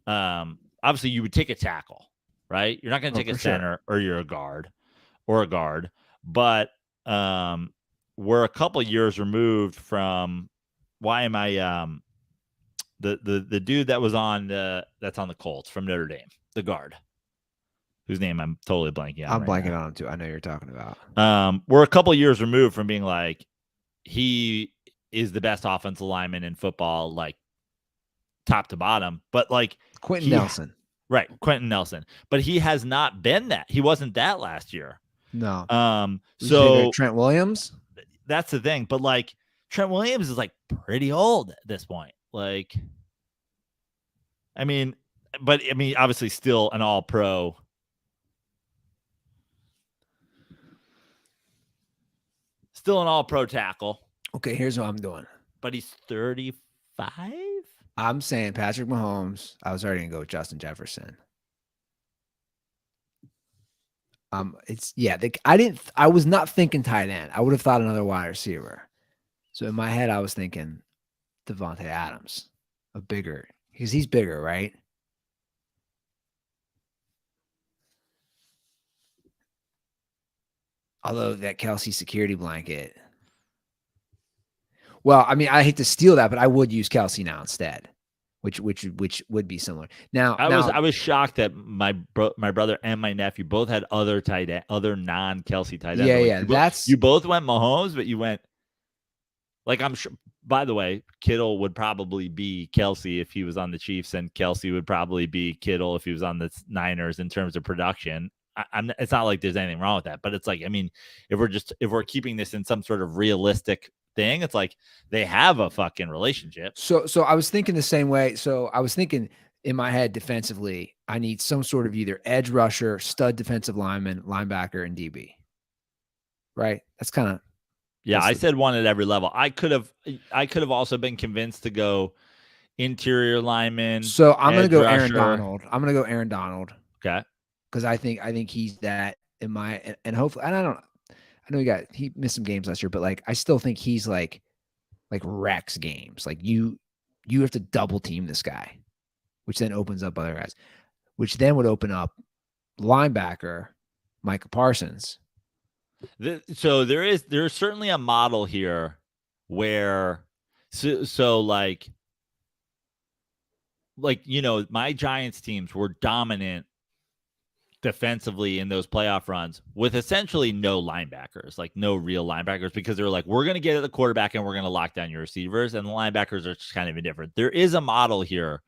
obviously you would take a tackle, right? You're not going to take a center, or you're a guard, but we're a couple years removed from, why am I the dude that was on that's on the Colts from Notre Dame, the guard, whose name I'm totally blanking on. I'm blanking on him too. I know you're talking about. We're a couple years removed from being like, he is the best offensive lineman in football, like top to bottom, but like Quentin Nelson. Right, Quentin Nelson. But he has not been that. He wasn't that last year. No. So Trent Williams? That's the thing. But like, Trent Williams is like pretty old at this point. Like, I mean, obviously still an all-pro. Still an all-pro tackle, Okay, here's what I'm doing. but he's 35. I'm saying Patrick Mahomes. I was already gonna go with Justin Jefferson. I was not thinking tight end. I would have thought another wide receiver. So in my head, I was thinking Devontae Adams, because he's bigger, right? Although that Kelsey security blanket. Well, I mean, I hate to steal that, but I would use Kelsey now instead, which would be similar. Now, I was shocked that my brother and my nephew both had other non-Kelsey tight ends. Yeah, you both went Mahomes, but you went like I'm sure. By the way, Kittle would probably be Kelsey if he was on the Chiefs, and Kelsey would probably be Kittle if he was on the Niners in terms of production. It's not like there's anything wrong with that, but it's like, I mean, if we're keeping this in some sort of realistic thing, it's like they have a fucking relationship. So I was thinking the same way. So I was thinking in my head defensively, I need some sort of either edge rusher, stud defensive lineman, linebacker, and DB. Right? That's kind of I said one at every level. I could have also been convinced to go interior lineman. So I'm going to go rusher. Aaron Donald. I'm going to go Aaron Donald. Okay. Because I think he's that in my, and hopefully, and I know he missed some games last year, but like I still think he's like Rex games. Like you have to double team this guy, which then opens up other guys, which then would open up linebacker Micah Parsons. So there's certainly a model here where so like my Giants teams were dominant defensively in those playoff runs with essentially no linebackers, like no real linebackers, because they're like, we're going to get at the quarterback and we're going to lock down your receivers, and the linebackers are just kind of indifferent. There is a model here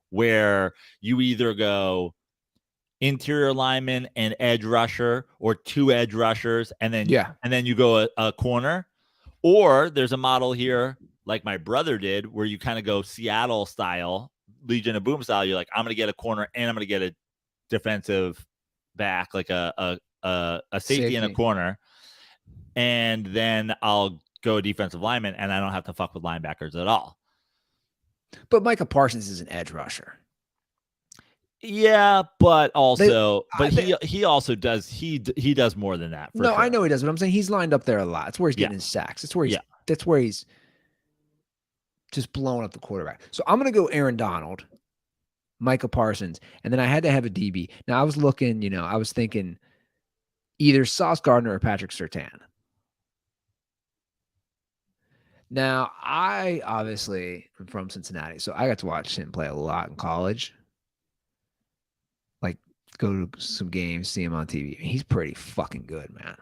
where you either go interior lineman and edge rusher, or two edge rushers, and then you go a corner, or there's a model here like my brother did where you kind of go Seattle style, Legion of Boom style. You're like, I'm going to get a corner and I'm going to get a defensive back, like a safety in a corner, and then I'll go defensive lineman, and I don't have to fuck with linebackers at all. But Micah Parsons is an edge rusher. Yeah, but also, he also does he does more than that. No, sure. I know he does, but I'm saying he's lined up there a lot. It's where he's getting his sacks. It's where he's just blowing up the quarterback. So I'm gonna go Aaron Donald, Micah Parsons, and then I had to have a DB. Now I was looking, I was thinking either Sauce Gardner or Patrick Surtain. Now I obviously am from Cincinnati, so I got to watch him play a lot in college. Like go to some games, see him on TV. He's pretty fucking good, man.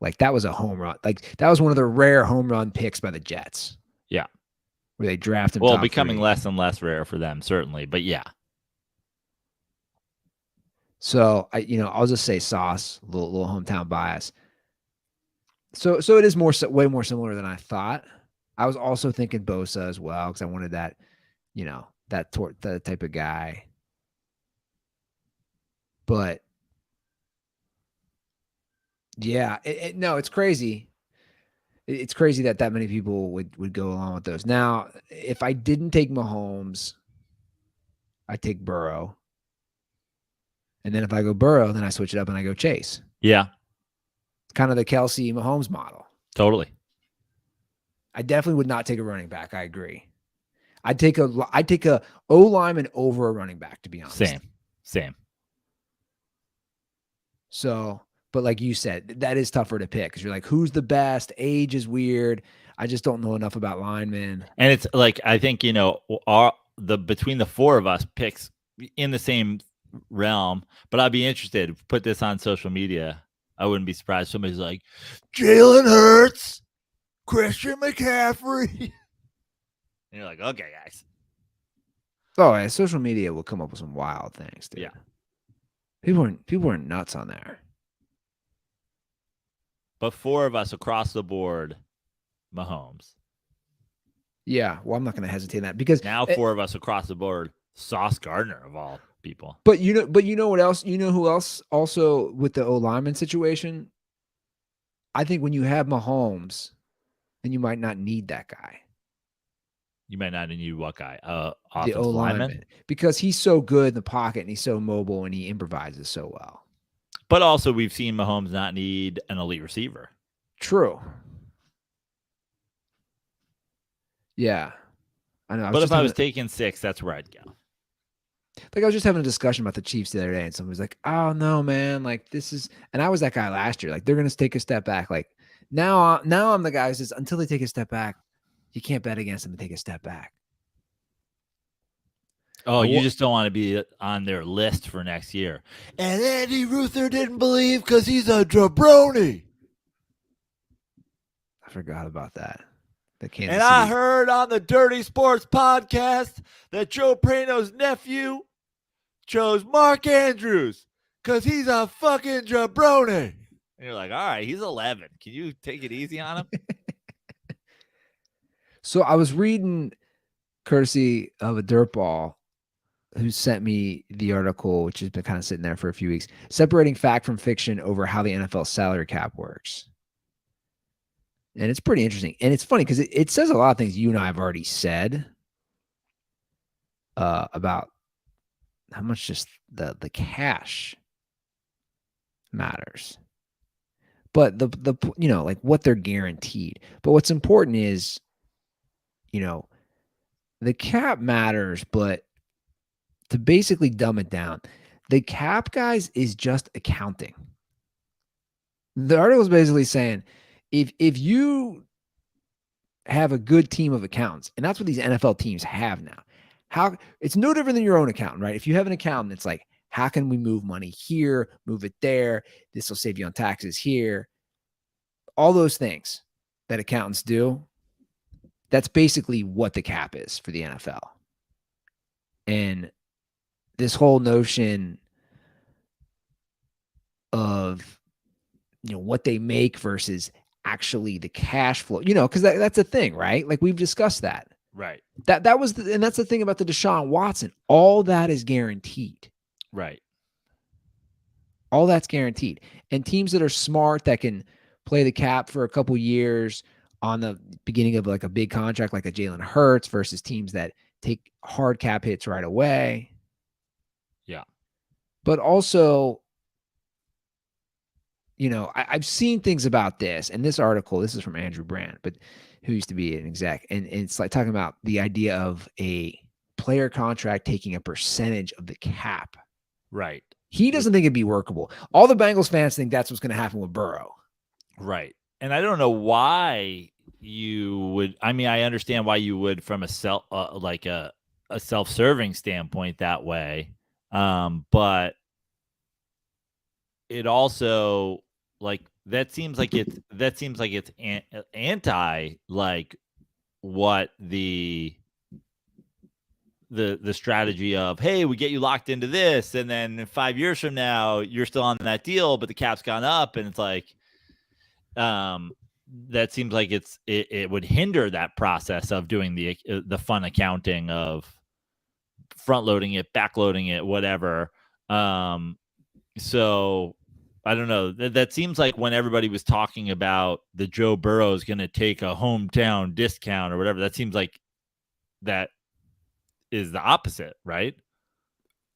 Like that was a home run. Like that was one of the rare home run picks by the Jets. Yeah. Where they draft him. Well, becoming less and less rare for them, certainly. But yeah. So I'll just say Sauce, little hometown bias. So it is way more similar than I thought. I was also thinking Bosa as well, because I wanted that, that type of guy. But yeah, it's crazy. It's crazy that many people would go along with those. Now, if I didn't take Mahomes, I take Burrow. And then if I go Burrow, then I switch it up and I go Chase. Yeah. It's kind of the Kelsey Mahomes model. Totally. I definitely would not take a running back. I agree. I'd take a O lineman over a running back, to be honest. Same. So, but like you said, that is tougher to pick because you're like, who's the best? Age is weird. I just don't know enough about linemen. And it's like, I think, between the four of us picks in the same realm, but I'd be interested. Put this on social media. I wouldn't be surprised. Somebody's like, Jalen Hurts, Christian McCaffrey. And you're like, okay, guys. Oh, yeah, social media will come up with some wild things, dude. Yeah. People weren't nuts on there. But four of us across the board, Mahomes. Yeah, well, I'm not going to hesitate in that because now four of us across the board, Sauce Gardner of all people. But you know what else? You know who else also with the O lineman situation? I think when you have Mahomes, then you might not need that guy. You might not need what guy? The Offensive O-lineman. lineman. Because he's so good in the pocket and he's so mobile and he improvises so well. But also, we've seen Mahomes not need an elite receiver. True. Yeah. I know. But if I was taking 6, that's where I'd go. Like I was just having a discussion about the Chiefs the other day, and somebody was like, "Oh no, man! Like this is," and I was that guy last year. Like they're going to take a step back. Like now I'm the guy who says until they take a step back, you can't bet against them and take a step back. Oh, you just don't want to be on their list for next year. And Andy Ruther didn't believe because he's a jabroni. I forgot about that. And I heard on the Dirty Sports podcast that Joe Praino's nephew chose Mark Andrews because he's a fucking jabroni. And you're like, all right, he's 11. Can you take it easy on him? So I was reading, courtesy of a dirtball, who sent me the article, which has been kind of sitting there for a few weeks, separating fact from fiction over how the NFL salary cap works. And it's pretty interesting. And it's funny because it says a lot of things you and I have already said about how much just the cash matters. But the like what they're guaranteed. But what's important is, the cap matters, but to basically dumb it down, the cap, guys, is just accounting. The article is basically saying, if you have a good team of accountants, and that's what these NFL teams have now, it's no different than your own accountant, right? If you have an accountant, it's like, how can we move money here, move it there? This will save you on taxes here. All those things that accountants do, that's basically what the cap is for the NFL. And this whole notion of, what they make versus actually the cash flow, because that's a thing, right? Like we've discussed that. Right. That was, and that's the thing about the Deshaun Watson. All that is guaranteed. Right. All that's guaranteed. And teams that are smart, that can play the cap for a couple years on the beginning of like a big contract, like a Jalen Hurts, versus teams that take hard cap hits right away. Yeah. But also, I've seen things about this, and this article, this is from Andrew Brand, but who used to be an exec, and it's like talking about the idea of a player contract taking a percentage of the cap. Right. He doesn't think it'd be workable. All the Bengals fans think that's what's going to happen with Burrow. Right. And I don't know why you would. I mean, I understand why you would from a self-serving standpoint that way, but it also that seems like it's anti like what the strategy of, hey, we get you locked into this, and then 5 years from now you're still on that deal, but the cap's gone up, and it's like that seems like it would hinder that process of doing the fun accounting of front loading it, back loading it, whatever. So I don't know. That seems like when everybody was talking about the Joe Burrow is going to take a hometown discount or whatever, that seems like that is the opposite, right?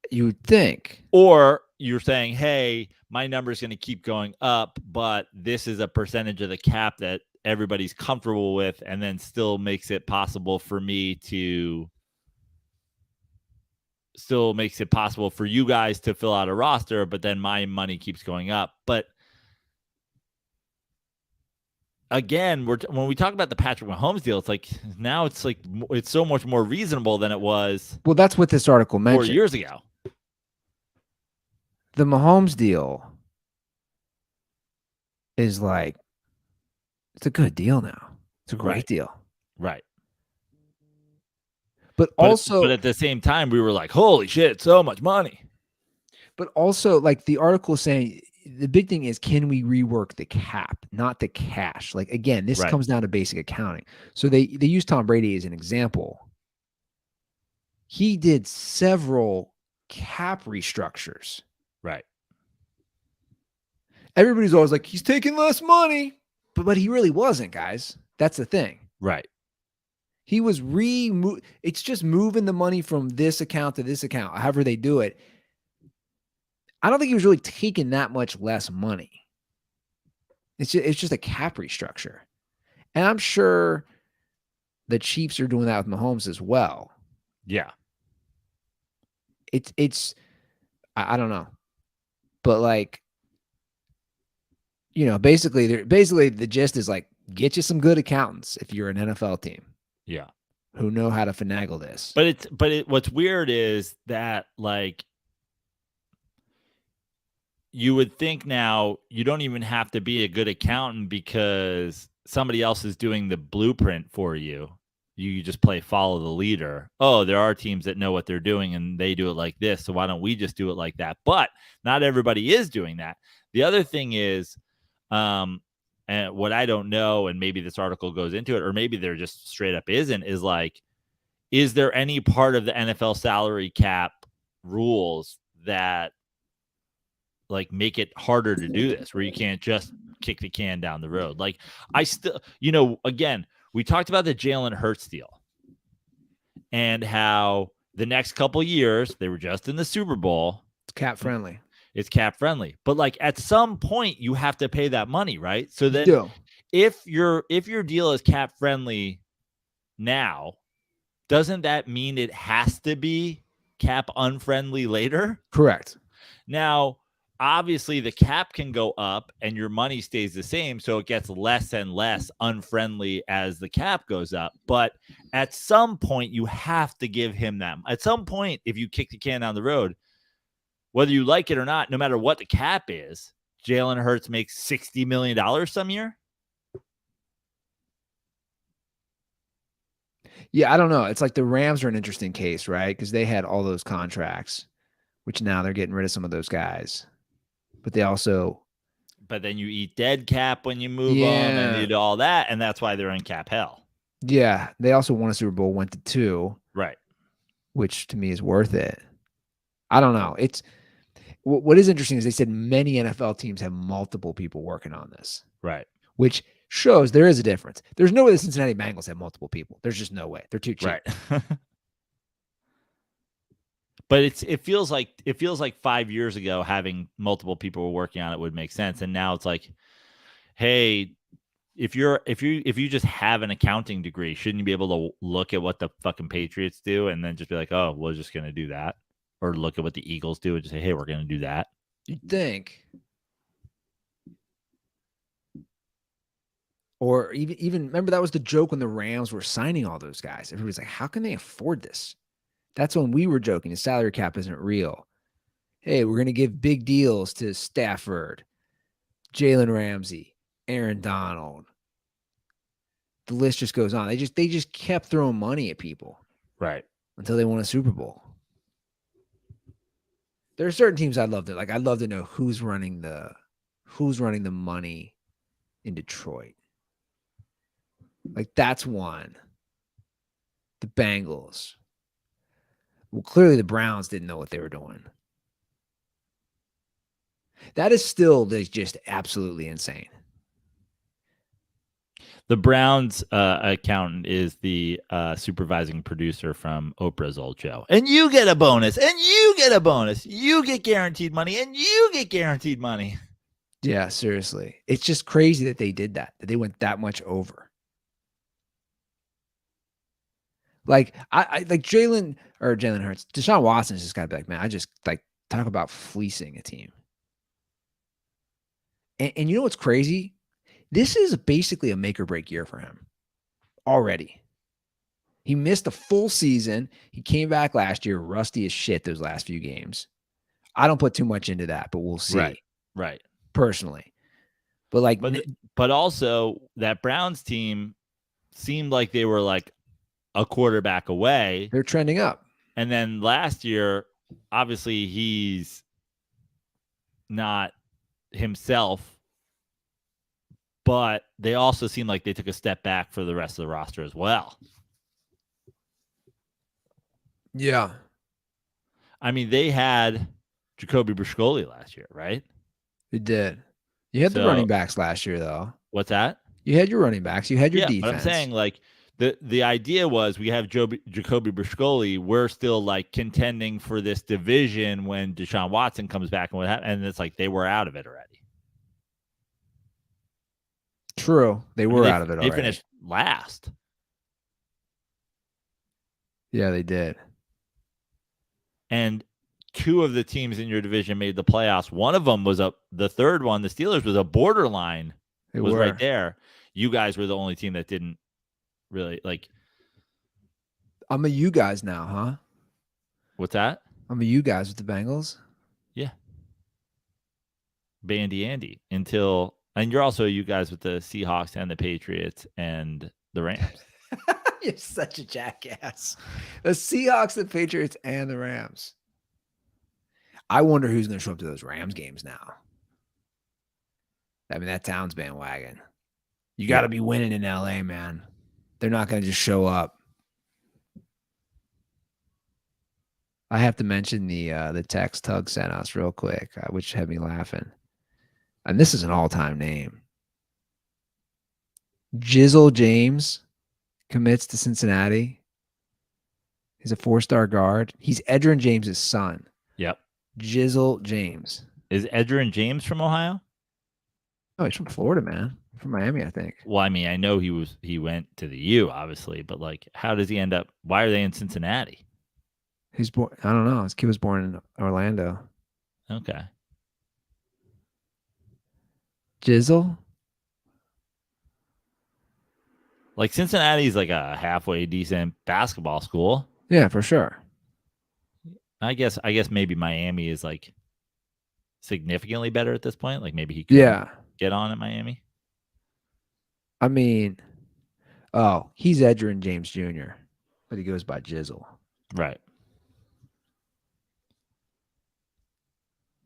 You would think. Or you're saying, hey, my number is going to keep going up, but this is a percentage of the cap that everybody's comfortable with, and then still makes it possible for me to still makes it possible for you guys to fill out a roster, but then my money keeps going up. But again, when we talk about the Patrick Mahomes deal, it's like now it's so much more reasonable than it was. Well, that's what this article mentioned 4 years ago. The Mahomes deal is like, it's a good deal now. It's a great deal. Right. But at the same time, we were like, holy shit, so much money. But also, like the article is saying, the big thing is, can we rework the cap, not the cash? Like, again, this comes down to basic accounting. So they use Tom Brady as an example. He did several cap restructures. Right. Everybody's always like, he's taking less money. but he really wasn't, guys. That's the thing. Right. He was it's just moving the money from this account to this account, however they do it. I don't think he was really taking that much less money. It's just a cap restructure. And I'm sure the Chiefs are doing that with Mahomes as well. Yeah. It's I don't know. But like, basically the gist is like, get you some good accountants if you're an NFL team. Yeah. Who know how to finagle this. But what's weird is that, like, you would think now you don't even have to be a good accountant because somebody else is doing the blueprint for you. You just follow the leader. Oh, there are teams that know what they're doing and they do it like this. So why don't we just do it like that? But not everybody is doing that. The other thing is, and what I don't know, and maybe this article goes into it, or maybe there just straight up isn't, is like, is there any part of the NFL salary cap rules that like make it harder to do this, where you can't just kick the can down the road? Like, I still, again, we talked about the Jalen Hurts deal and how the next couple years they were just in the Super Bowl. It's cap friendly. It's cap friendly, but like at some point you have to pay that money, right? So then if your deal is cap friendly now, doesn't that mean it has to be cap unfriendly later? Correct. Now, obviously the cap can go up and your money stays the same, so it gets less and less unfriendly as the cap goes up. But at some point you have to give him that. At some point, if you kick the can down the road, whether you like it or not, no matter what the cap is, Jalen Hurts makes $60 million some year. Yeah, I don't know. It's like the Rams are an interesting case, right? Because they had all those contracts, which now they're getting rid of some of those guys. But they also... But then you eat dead cap when you move on, and you do all that, and that's why they're in cap hell. Yeah, they also won a Super Bowl, went to 2. Right. Which to me is worth it. I don't know. It's... What is interesting is they said many NFL teams have multiple people working on this. Right. Which shows there is a difference. There's no way the Cincinnati Bengals have multiple people. There's just no way. They're too cheap. Right. But it feels like 5 years ago having multiple people working on it would make sense. And now it's like, hey, if you just have an accounting degree, shouldn't you be able to look at what the fucking Patriots do and then just be like, oh, we're just gonna do that? Or look at what the Eagles do and just say, hey, we're going to do that. You'd think. Or even remember, that was the joke when the Rams were signing all those guys. Everybody's like, how can they afford this? That's when we were joking. The salary cap isn't real. Hey, we're going to give big deals to Stafford, Jalen Ramsey, Aaron Donald. The list just goes on. They just kept throwing money at people. Right. Until they won a Super Bowl. There are certain teams I'd love to know who's running the money in Detroit. Like, that's one. The Bengals. Well, clearly the Browns didn't know what they were doing. That is still just absolutely insane. The Browns accountant is the supervising producer from Oprah's old show. And you get a bonus, and you get a bonus. You get guaranteed money, and you get guaranteed money. Yeah, seriously. It's just crazy that they did that they went that much over. Like, I like Jalen Hurts. Deshaun Watson's just got to be like, man, I just like talk about fleecing a team. And you know what's crazy? This is basically a make or break year for him already. He missed a full season. He came back last year, rusty as shit those last few games. I don't put too much into that, but we'll see. Right. Personally. But but also that Browns team seemed like they were like a quarterback away. They're trending up. And then last year, obviously he's not himself. But they also seem like they took a step back for the rest of the roster as well. Yeah. I mean, they had Jacoby Brissett last year, right? They did. You had the running backs last year, though. What's that? You had your running backs. You had your Yeah, defense. but I'm saying like the idea was we have Jacoby Brishkoli. We're still like contending for this division when Deshaun Watson comes back and what happened, and it's like they were out of it already. True, they were out of it already. They finished last. Yeah, they did. And two of the teams in your division made the playoffs. One of them was the third one, the Steelers, was a borderline. It was right there. You guys were the only team that didn't really like. I'm a you guys now, huh? What's that? I'm a you guys with the Bengals. Yeah. Bandy Andy until, and you're also you guys with the Seahawks and the Patriots and the Rams. You're such a jackass. The Seahawks, the Patriots, and the Rams. I wonder who's going to show up to those Rams games now. I mean, that town's bandwagon. You got to be winning in LA, man. They're not going to just show up. I have to mention the text Tug sent us real quick, which had me laughing. And this is an all-time name. Jizzle James commits to Cincinnati. He's a 4-star guard. He's Edgerrin James' son. Yep. Jizzle James. Is Edgerrin James from Ohio? Oh, he's from Florida, man. From Miami, I think. Well, I mean, I know he went to the U, obviously, but like, how does he end up? Why are they in Cincinnati? He's born. I don't know. His kid was born in Orlando. Okay. Jizzle. Like Cincinnati's like a halfway decent basketball school. Yeah, for sure. I guess maybe Miami is like significantly better at this point. Like maybe he could get on at Miami. I mean, he's Edgerrin James Jr., but he goes by Jizzle. Right.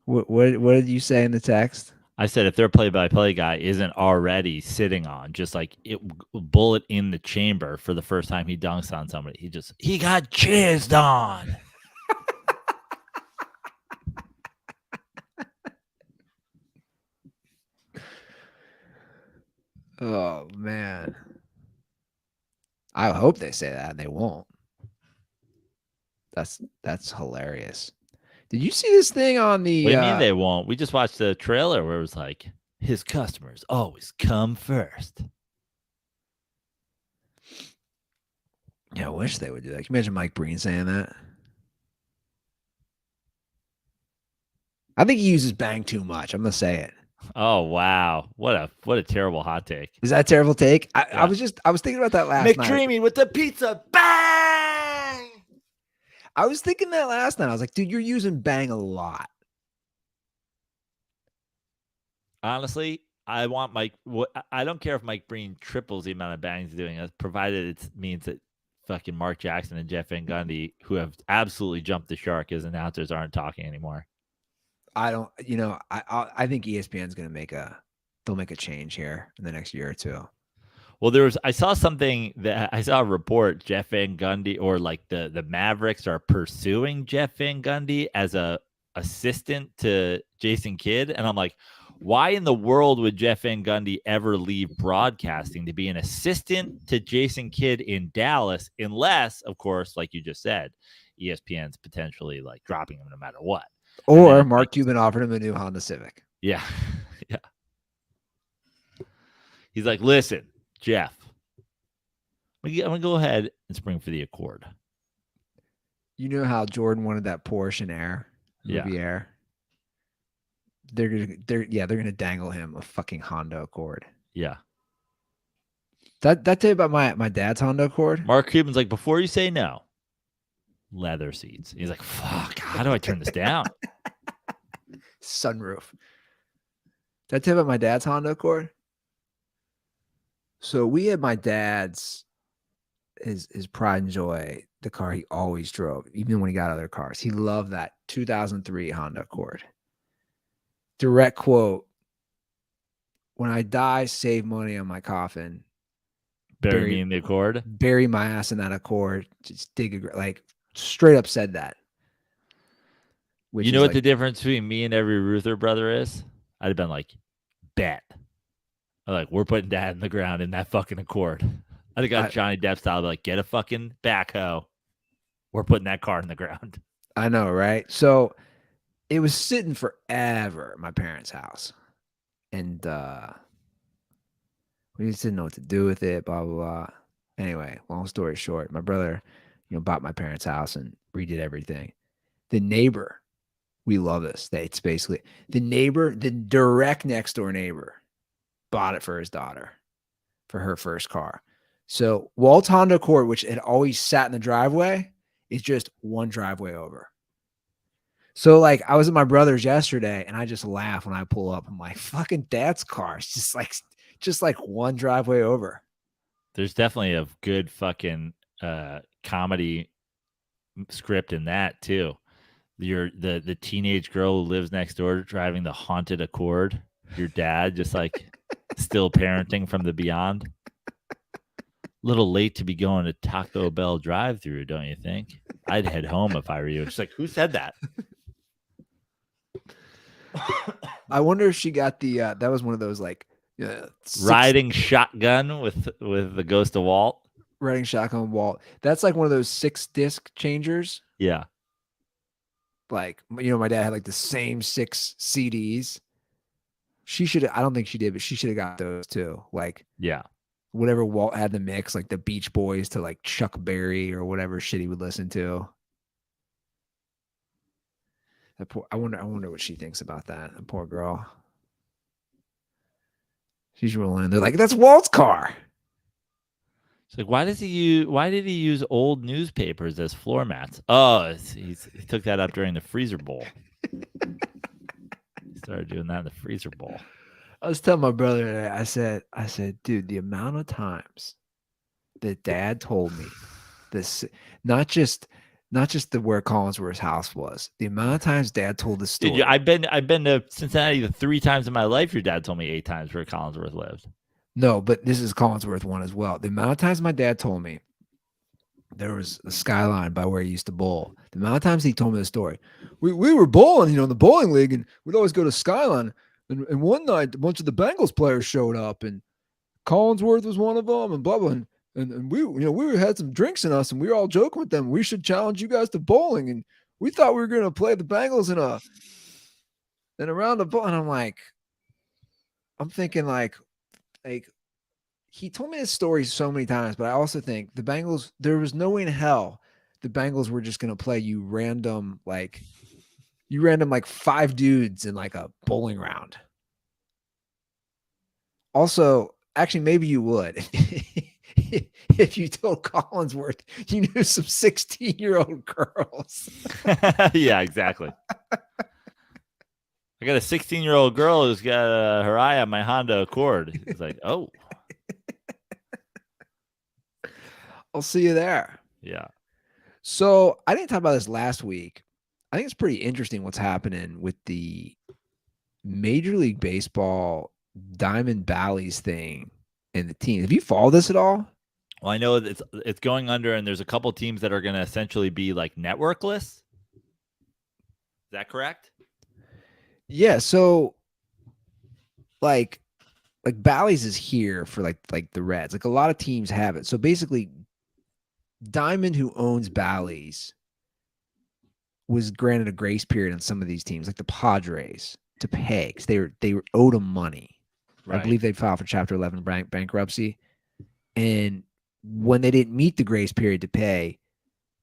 What did you say in the text? I said if their play-by-play guy isn't already sitting on just like it bullet in the chamber for the first time he dunks on somebody, he got jizzed on. Oh man. I hope they say that, and they won't. That's hilarious. Did you see this thing on the What do you mean they won't? We just watched the trailer where it was like his customers always come first. Yeah, I wish they would do that. Can you imagine Mike Breen saying that? I think he uses bang too much. I'm gonna say it. Oh wow. What a terrible hot take. Is that a terrible take? I was thinking about that last night. McDreamy with the pizza. Bang! I was thinking that last night. I was like, dude, you're using bang a lot. Honestly, I want Mike. I don't care if Mike Breen triples the amount of bangs he's doing, provided it means that fucking Mark Jackson and Jeff Van Gundy, who have absolutely jumped the shark as announcers, aren't talking anymore. I don't. I think ESPN's going to they'll make a change here in the next year or two. Well, I saw a report, Jeff Van Gundy, or like the Mavericks are pursuing Jeff Van Gundy as a assistant to Jason Kidd. And I'm like, why in the world would Jeff Van Gundy ever leave broadcasting to be an assistant to Jason Kidd in Dallas? Unless, of course, like you just said, ESPN's potentially like dropping him no matter what. Or Mark Cuban offered him a new Honda Civic. Yeah. Yeah. He's like, listen, Jeff, I'm going to go ahead and spring for the Accord. You know how Jordan wanted that Porsche in Air? Air. They're gonna dangle him a fucking Honda Accord. Yeah. That tell you about my dad's Honda Accord? Mark Cuban's like, before you say no, leather seats. He's like, fuck, how do I turn this down? Sunroof. Did I tell you about my dad's Honda Accord? So we had my dad's his pride and joy, the car he always drove, even when he got other cars. He loved that 2003 Honda Accord. Direct quote: when I die, save money on my coffin. Bury me in the Accord. Bury my ass in that Accord. Just dig like straight up said that. You know what the difference between me and every Ruther brother is? I'd have been like, bet. I'm like, we're putting Dad in the ground in that fucking Accord. I'd have got Johnny Depp style, like, get a fucking backhoe. We're putting that car in the ground. I know, right? So it was sitting forever at my parents' house. And we just didn't know what to do with it, blah, blah, blah. Anyway, long story short, my brother, bought my parents' house and redid everything. The neighbor, we love this. It's basically the neighbor, the direct next door neighbor, bought it for his daughter for her first car. So Walt's Honda Accord, which had always sat in the driveway, is just one driveway over. So like I was at my brother's yesterday and I just laugh when I pull up. I'm like, fucking Dad's car. It's just like one driveway over. There's definitely a good fucking comedy script in that too. The teenage girl who lives next door driving the haunted Accord. Your dad just like still parenting from the beyond. Little late to be going to Taco Bell drive-through, don't you think? I'd head home if I were you. It's like, who said that? I wonder if she got the that was one of those like riding shotgun with the ghost of Walt. Riding shotgun Walt. That's like one of those 6-disc changers. Yeah. Like, my dad had like the same 6 CDs. I don't think she did, but she should have got those too. Like, yeah. Whatever Walt had the mix, like the Beach Boys to like Chuck Berry or whatever shit he would listen to. I wonder what she thinks about that. The poor girl. She's rolling in. They're like, that's Walt's car. It's like, why did he use old newspapers as floor mats? Oh, he took that up during the freezer bowl. He started doing that in the freezer bowl. I was telling my brother today, I said, dude, the amount of times that Dad told me this, not just where Collinsworth's house was, the amount of times Dad told the story. Dude, I've been to Cincinnati 3 times in my life. Your dad told me 8 times where Collinsworth lived. No, but this is Collinsworth one as well. The amount of times my dad told me there was a skyline by where he used to bowl. The amount of times he told me the story. We were bowling, in the bowling league, and we'd always go to Skyline. And one night, a bunch of the Bengals players showed up, and Collinsworth was one of them, and blah blah. And we had some drinks in us, and we were all joking with them. We should challenge you guys to bowling, and we thought we were going to play the Bengals in a round of bowling. And I'm thinking like he told me this story so many times, but I also think the Bengals. There was no way in hell the Bengals were just going to play you random like 5 dudes in like a bowling round. Also, actually, maybe you would if you told Collinsworth you knew some 16-year-old girls. Yeah, exactly. I got a 16-year-old girl who's got her eye on my Honda Accord. It's like, oh. I'll see you there. Yeah. So I didn't talk about this last week. I think it's pretty interesting what's happening with the Major League Baseball Diamond Bally's thing and the team. Have you followed this at all? Well, I know it's going under, and there's a couple teams that are going to essentially be like networkless. Is that correct? Yeah. So, like Bally's is here for like the Reds. Like a lot of teams have it. So basically, Diamond, who owns Bally's, was granted a grace period on some of these teams, like the Padres, to pay because they were owed them money. Right. I believe they filed for Chapter 11 bankruptcy, and when they didn't meet the grace period to pay,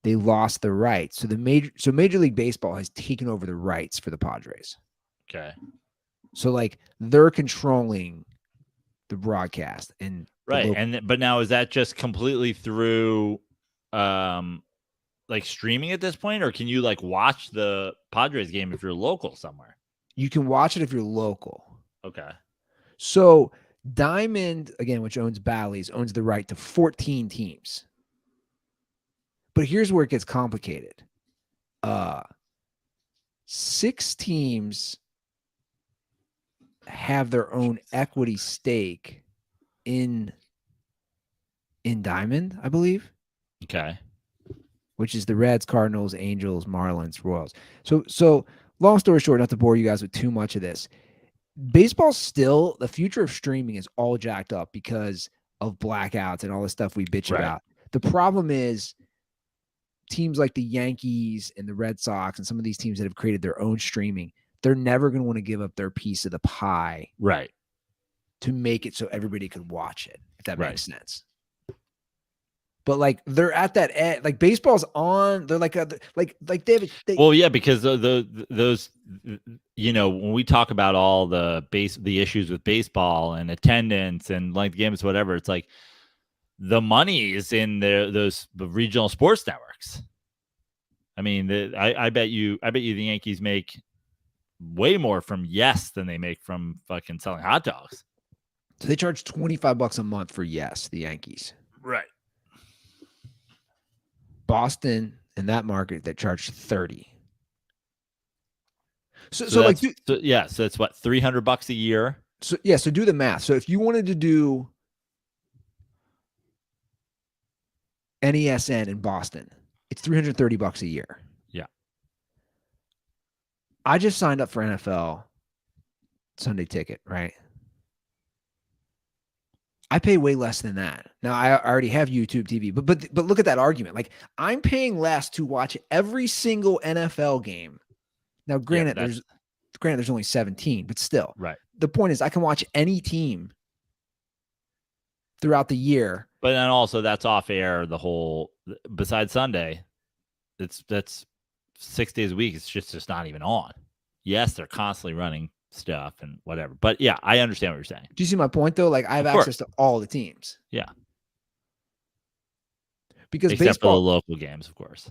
they lost the rights. So Major League Baseball has taken over the rights for the Padres. Okay. So like they're controlling the broadcast and right. But now is that just completely through like streaming at this point, or can you like watch the Padres game if you're local somewhere? You can watch it if you're local. Okay. So Diamond, again, which owns Bally's, owns the right to 14 teams. But here's where it gets complicated. 6 teams have their own equity stake in Diamond, I believe. Okay. Which is the Reds, Cardinals, Angels, Marlins, Royals. So long story short, not to bore you guys with too much of this, baseball's still the future of streaming is all jacked up because of blackouts and all the stuff we bitch Right. about. The problem is teams like the Yankees and the Red Sox and some of these teams that have created their own streaming, they're never going to want to give up their piece of the pie Right. to make it so everybody could watch it, if that Right. makes sense. But like they're at that edge, like baseball's on. They're like David. Well, yeah, because those, you know, when we talk about all the issues with baseball and attendance and length games, whatever, it's like the money is in those regional sports networks. I mean, I bet you the Yankees make way more from Yes than they make from fucking selling hot dogs. So they charge $25 a month for Yes, the Yankees. Right. Boston in that market that charged 30. So that's what, $300 a year. So do the math. So if you wanted to do NESN in Boston, it's $330 a year. Yeah. I just signed up for NFL Sunday ticket, right? I pay way less than that. Now I already have YouTube TV, but look at that argument. Like I'm paying less to watch every single NFL game. Now, granted, there's only 17, but still, right. The point is I can watch any team throughout the year. But then also that's off air the whole. Besides Sunday, that's 6 days a week. It's just not even on. Yes, they're constantly running stuff and whatever. But yeah, I understand what you're saying. Do you see my point though? Like I have access to all the teams. Yeah. Because except for the local games, of course.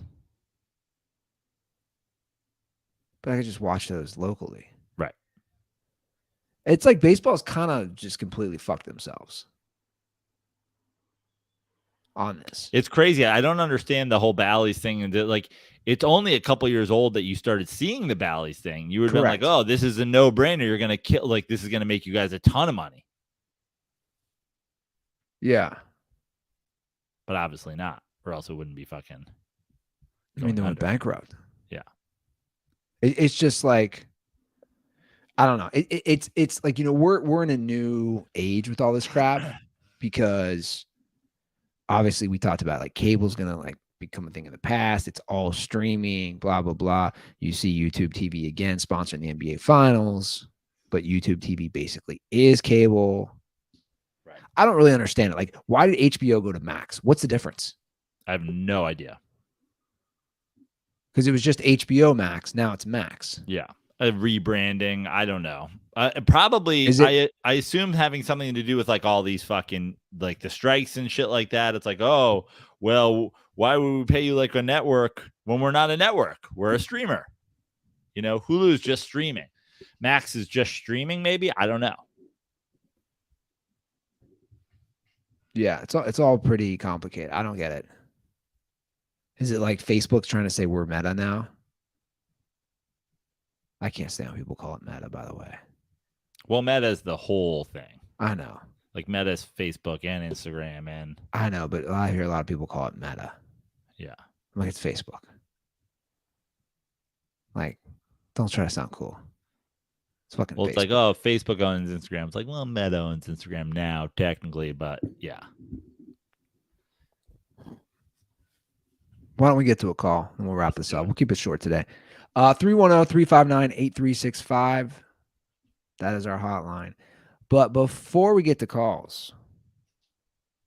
But I could just watch those locally. Right. It's like baseball's kind of just completely fucked themselves on this. It's crazy. I don't understand the whole Bally's thing. And like, it's only a couple years old that you started seeing the Bally's thing. You would have been like, oh, this is a no-brainer. You're going to kill, like, this is going to make you guys a ton of money. Yeah. But obviously not, or else it wouldn't be fucking. I mean, they went bankrupt. Yeah. It's just like, I don't know. It's like, you know, we're in a new age with all this crap because obviously we talked about like cable's going to like become a thing of the past. It's all streaming, blah, blah, blah. You see YouTube TV again sponsoring the NBA finals, but YouTube TV basically is cable. Right. I don't really understand it. Like, why did HBO go to Max? What's the difference? I have no idea. Because it was just HBO Max. Now it's Max. Yeah. Rebranding. I don't know. Probably, I assume having something to do with like all these fucking like the strikes and shit like that. It's like, oh, well, why would we pay you like a network when we're not a network? We're a streamer. You know, Hulu's just streaming. Max is just streaming, maybe. I don't know. Yeah, it's all pretty complicated. I don't get it. Is it like Facebook's trying to say we're meta now? I can't stand when people call it meta, by the way. Well, meta is the whole thing. I know. Like meta is Facebook and Instagram and I know, but I hear a lot of people call it meta. Yeah. I'm like, it's Facebook. Like, don't try to sound cool. It's fucking well, Facebook. It's like, oh, Facebook owns Instagram. It's like, well, Meta owns Instagram now, technically, but yeah. Why don't we get to a call and we'll wrap this up. We'll keep it short today. 310-359-8365. That is our hotline. But before we get to calls,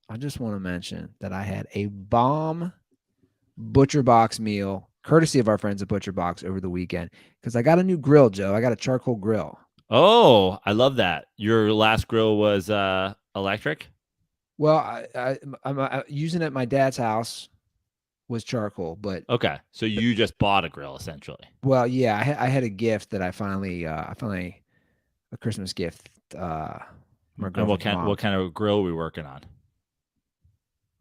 I just want to mention that I had a bomb Butcher Box meal, courtesy of our friends at Butcher Box over the weekend, because I got a new grill, Joe. I got a charcoal grill. Oh, I love that. Your last grill was electric? Well, I'm using it at my dad's house. Was charcoal, but okay. So you just bought a grill essentially. Well, yeah, I had a gift that I finally a Christmas gift. And what kind of grill are we working on?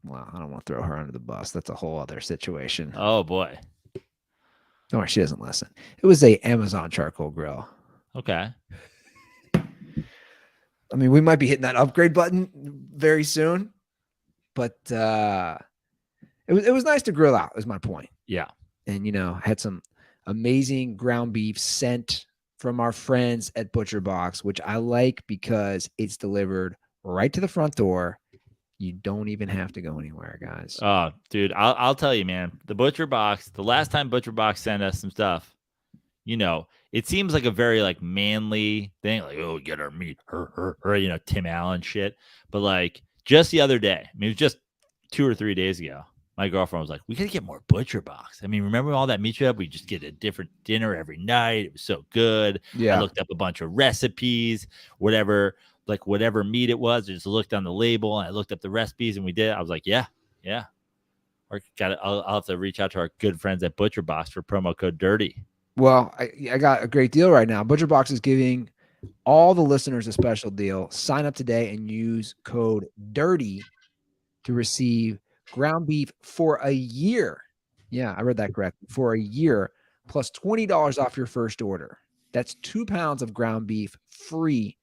Well, I don't want to throw her under the bus. That's a whole other situation. Oh boy. Don't worry, she doesn't listen. It was a Amazon charcoal grill. Okay. I mean, we might be hitting that upgrade button very soon, but It was nice to grill out, is my point. Yeah. And, you know, I had some amazing ground beef sent from our friends at Butcher Box, which I like because it's delivered right to the front door. You don't even have to go anywhere, guys. Oh, dude, I'll tell you, man. The Butcher Box. The last time Butcher Box sent us some stuff, it seems like a very like manly thing, like, oh, get our meat, Tim Allen shit. But like just the other day, I mean, it was just 2 or 3 days ago, my girlfriend was like, we got to get more Butcher Box. I mean, remember all that meat shop? We just get a different dinner every night. It was so good. Yeah. I looked up a bunch of recipes, whatever meat it was. I just looked on the label and I looked up the recipes and we did. I was like, yeah. I'll have to reach out to our good friends at Butcher Box for promo code DIRTY. Well, I got a great deal right now. Butcher Box is giving all the listeners a special deal. Sign up today and use code DIRTY to receive ground beef for a year. Yeah, I read that correctly. For a year, plus $20 off your first order. That's 2 pounds of ground beef free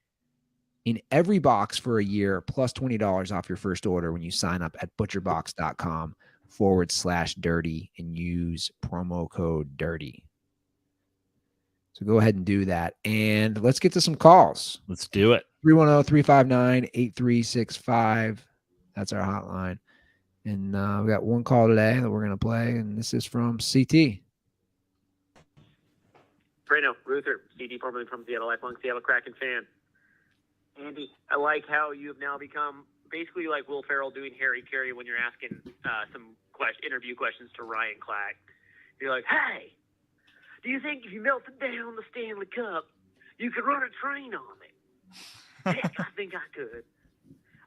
in every box for a year, plus $20 off your first order when you sign up at butcherbox.com/dirty and use promo code DIRTY. So go ahead and do that. And let's get to some calls. Let's do it. 310-359-8365. That's our hotline. And we got one call today that we're going to play, and this is from CT. Praino, Ruther, CT, formerly from Seattle, lifelong Seattle Kraken fan. Andy, I like how you've now become basically like Will Ferrell doing Harry Carey when you're asking some interview questions to Ryan Clack. You're like, hey, do you think if you melted down the Stanley Cup, you could run a train on it? Heck, I think I could.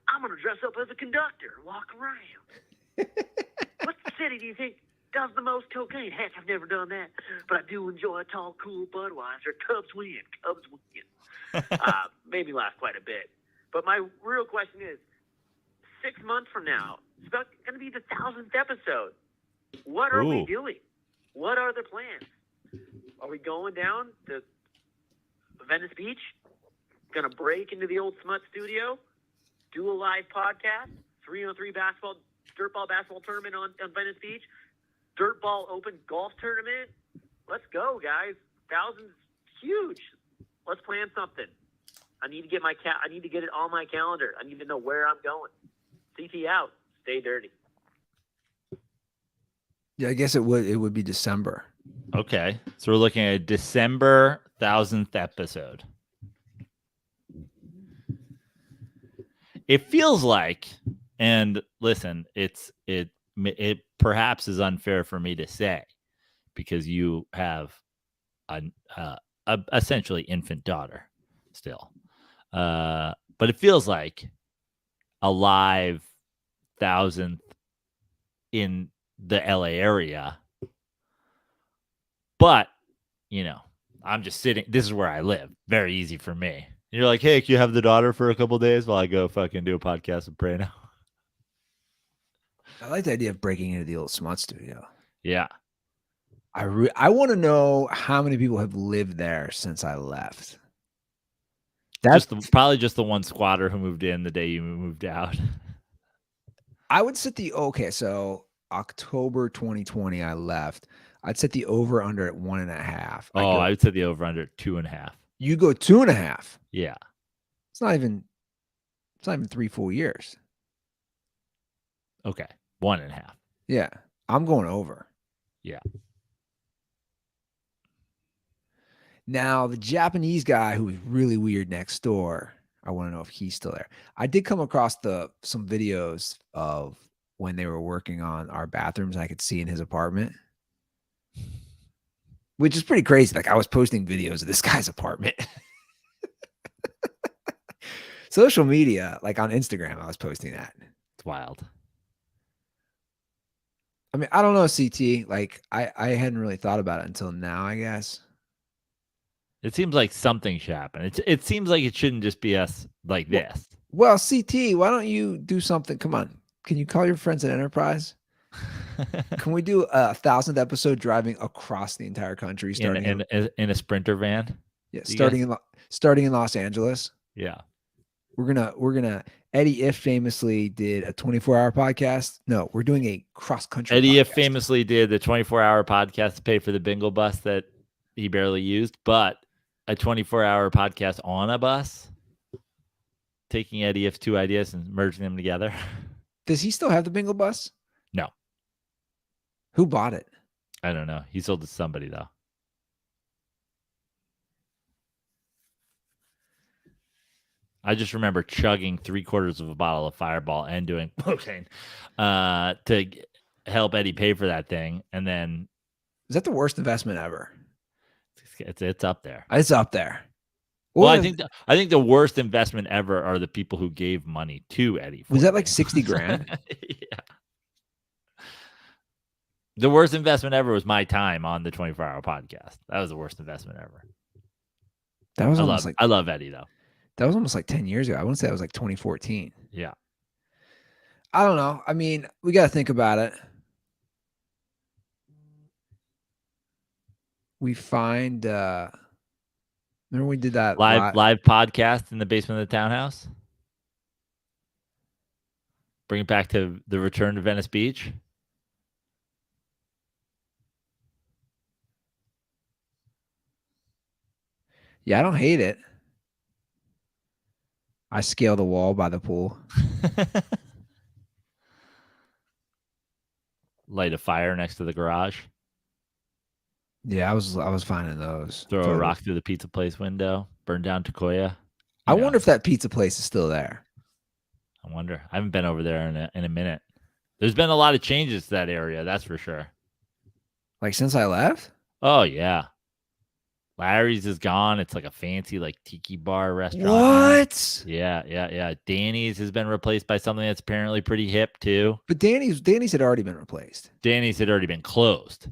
I'm going to dress up as a conductor and walk around. What city do you think does the most cocaine? Heck, I've never done that, but I do enjoy a tall, cool Budweiser. Cubs win. Made me laugh quite a bit. But my real question is, 6 months from now, it's going to be the 1000th episode. What are we doing? What are the plans? Are we going down to Venice Beach? Going to break into the old Smut studio? Do a live podcast? 3-on-3 dirtball basketball tournament on Venice Beach? Dirtball open golf tournament? Let's go, guys. 1000's huge. Let's plan something. I need to get I need to get it on my calendar. I need to know where I'm going. CT out. Stay dirty. Yeah, I guess it would be December. Okay. So we're looking at a December 1000th episode. It feels like, and listen, it perhaps is unfair for me to say because you have a essentially infant daughter still. But it feels like a live 1000th in the LA area. But, I'm just sitting. This is where I live. Very easy for me. You're like, hey, can you have the daughter for a couple of days while I go fucking do a podcast with Praino? I like the idea of breaking into the old Smut studio. Yeah. I want to know how many people have lived there since I left. That's probably just the one squatter who moved in the day you moved out. I would set so October 2020, I left. I'd set the over under at 1.5. I would set the over under at 2.5. You go 2.5. Yeah. It's not even 3 full years. Okay. 1.5. Yeah. I'm going over. Yeah. Now, the Japanese guy who was really weird next door, I want to know if he's still there. I did come across some videos of when they were working on our bathrooms I could see in his apartment, which is pretty crazy. Like, I was posting videos of this guy's apartment. Social media, like on Instagram, I was posting that. It's wild. I mean, I don't know, CT. Like, I hadn't really thought about it until now, I guess. It seems like something should happen. It seems like it shouldn't just be us like this. Well, CT, why don't you do something? Come on. Can you call your friends at Enterprise? Can we do a 1000th episode driving across the entire country, starting in a Sprinter van? Yeah, starting in Los Angeles. Yeah. We're gonna Eddie If famously did a 24-hour podcast. No, we're doing a cross-country Eddie podcast. If famously did the 24-hour podcast to pay for the bingo bus that he barely used, but a 24-hour podcast on a bus, taking Eddie If's 2 ideas and merging them together. Does he still have the bingo bus? No. Who bought it? I don't know. He sold it to somebody, though. I just remember chugging 3/4 of a bottle of Fireball and doing cocaine to help Eddie pay for that thing. And then Is that the worst investment ever? it's up there. It's up there. Well, What I think the worst investment ever are the people who gave money to Eddie. was that like 60 grand? Yeah. The worst investment ever was my time on the 24-hour podcast. That was the worst investment ever. That was almost I love Eddie though. That was almost like 10 years ago. I wouldn't say that was like 2014. Yeah. I don't know. I mean, we got to think about it. We find remember we did that live podcast in the basement of the townhouse? Bring it back to the return to Venice Beach. Yeah, I don't hate it. I scale the wall by the pool. Light a fire next to the garage. Yeah, I was finding those. Throw a rock through the pizza place window. Burn down Takoya. I wonder if that pizza place is still there. I wonder. I haven't been over there in a minute. There's been a lot of changes to that area, that's for sure. Like since I left? Oh yeah. Larry's is gone. It's like a fancy like tiki bar restaurant. What? Yeah. Danny's has been replaced by something that's apparently pretty hip too. But Danny's had already been replaced. Danny's had already been closed.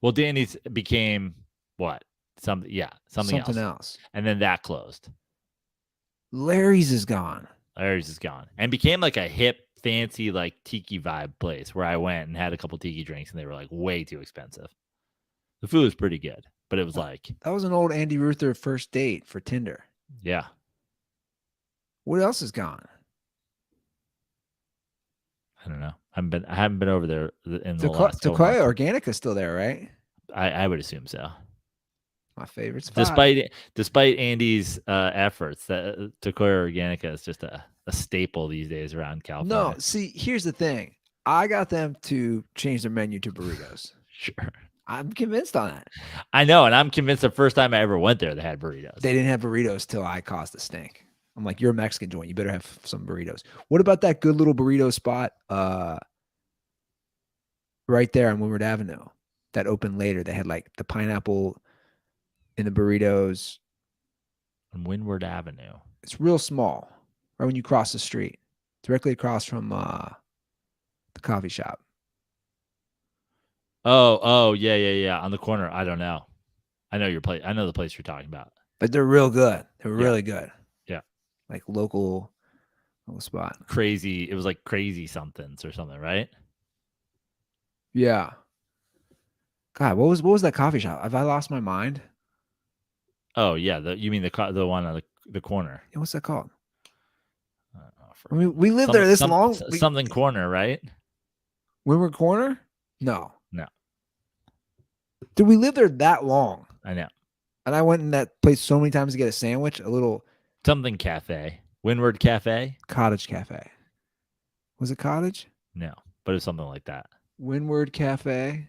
Well, Danny's became what? Something else. And then that closed. Larry's is gone. Larry's is gone. And became like a hip, fancy, like tiki vibe place where I went and had a couple tiki drinks and they were like way too expensive. The food was pretty good, but it was like that was an old Andy Ruther first date for Tinder. Yeah. What else is gone? I don't know. I haven't been over there in the last Takoya Organic is still there, right? I would assume so. My favorite spot. Despite Andy's efforts, that Takoya Organica is just a staple these days around California. No, see, here's the thing. I got them to change their menu to burritos. Sure. I'm convinced on that. I know, and I'm convinced the first time I ever went there, they had burritos. They didn't have burritos till I caused a stink. I'm like, you're a Mexican joint. You better have some burritos. What about that good little burrito spot right there on Windward Avenue that opened later? They had like the pineapple in the burritos. On Windward Avenue. It's real small, right when you cross the street, directly across from the coffee shop. Oh, yeah. On the corner. I don't know. I know your place. I know the place you're talking about. But they're real good. They're really good. Yeah. Like local spot. Crazy. It was like Crazy Somethings or something, right? Yeah. God, what was that coffee shop? Have I lost my mind? Oh yeah, you mean the one on the corner? Yeah, what's that called? I mean, we lived there this long. Something corner, right? Windward Corner? No. Did we live there that long? I know. And I went in that place so many times to get a sandwich, a little something cafe, Windward Cafe, Cottage Cafe. Was it Cottage? No, but it's something like that. Windward Cafe.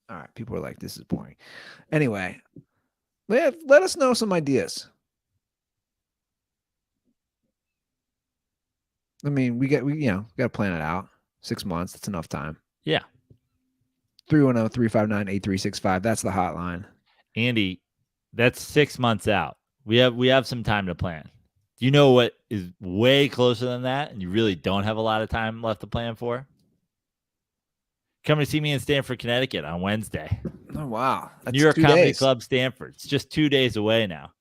All right, people are like, this is boring. Anyway, let us know some ideas. I mean, we got to plan it out. 6 months, that's enough time. Yeah. 310-359-8365. That's the hotline. Andy, that's 6 months out. We have some time to plan. Do you know what is way closer than that and you really don't have a lot of time left to plan for? Come to see me in Stamford, Connecticut on Wednesday. Oh, wow. That's New York 2 Comedy days. Club, Stamford. It's just 2 days away now.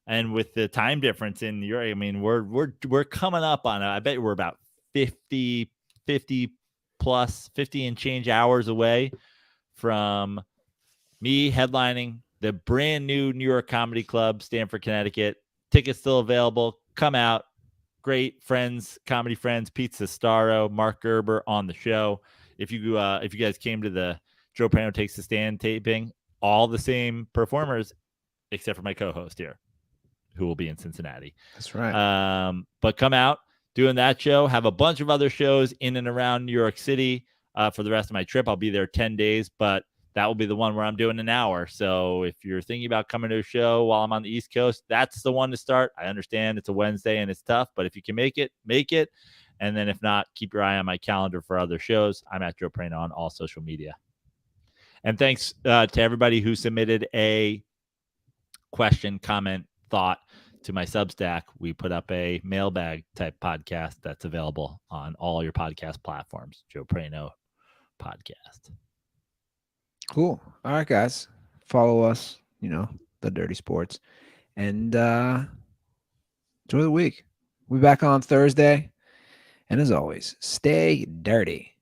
And with the time difference in New York, I mean, we're coming up on I bet we're about 50 plus 50 and change hours away from me headlining the brand new New York Comedy Club, Stamford, Connecticut. Tickets still available. Come out. Great friends, comedy friends, Pete Sestaro, Mark Gerber on the show. If you guys came to the Joe Praino Takes the Stand taping, all the same performers except for my co-host here, who will be in Cincinnati. That's right. But come out doing that show. Have a bunch of other shows in and around New York City for the rest of my trip. I'll be there 10 days, but that will be the one where I'm doing an hour. So if you're thinking about coming to a show while I'm on the East Coast, that's the one to start. I understand it's a Wednesday and it's tough, but if you can make it, make it. And then if not, keep your eye on my calendar for other shows. I'm at Joe Praino on all social media. And thanks to everybody who submitted a question, comment, thought to my Substack. We put up a mailbag type podcast that's available on all your podcast platforms. Joe Praino podcast. Cool. All right, guys. Follow us, the Dirty Sports. And enjoy the week. We'll be back on Thursday. And as always, stay dirty.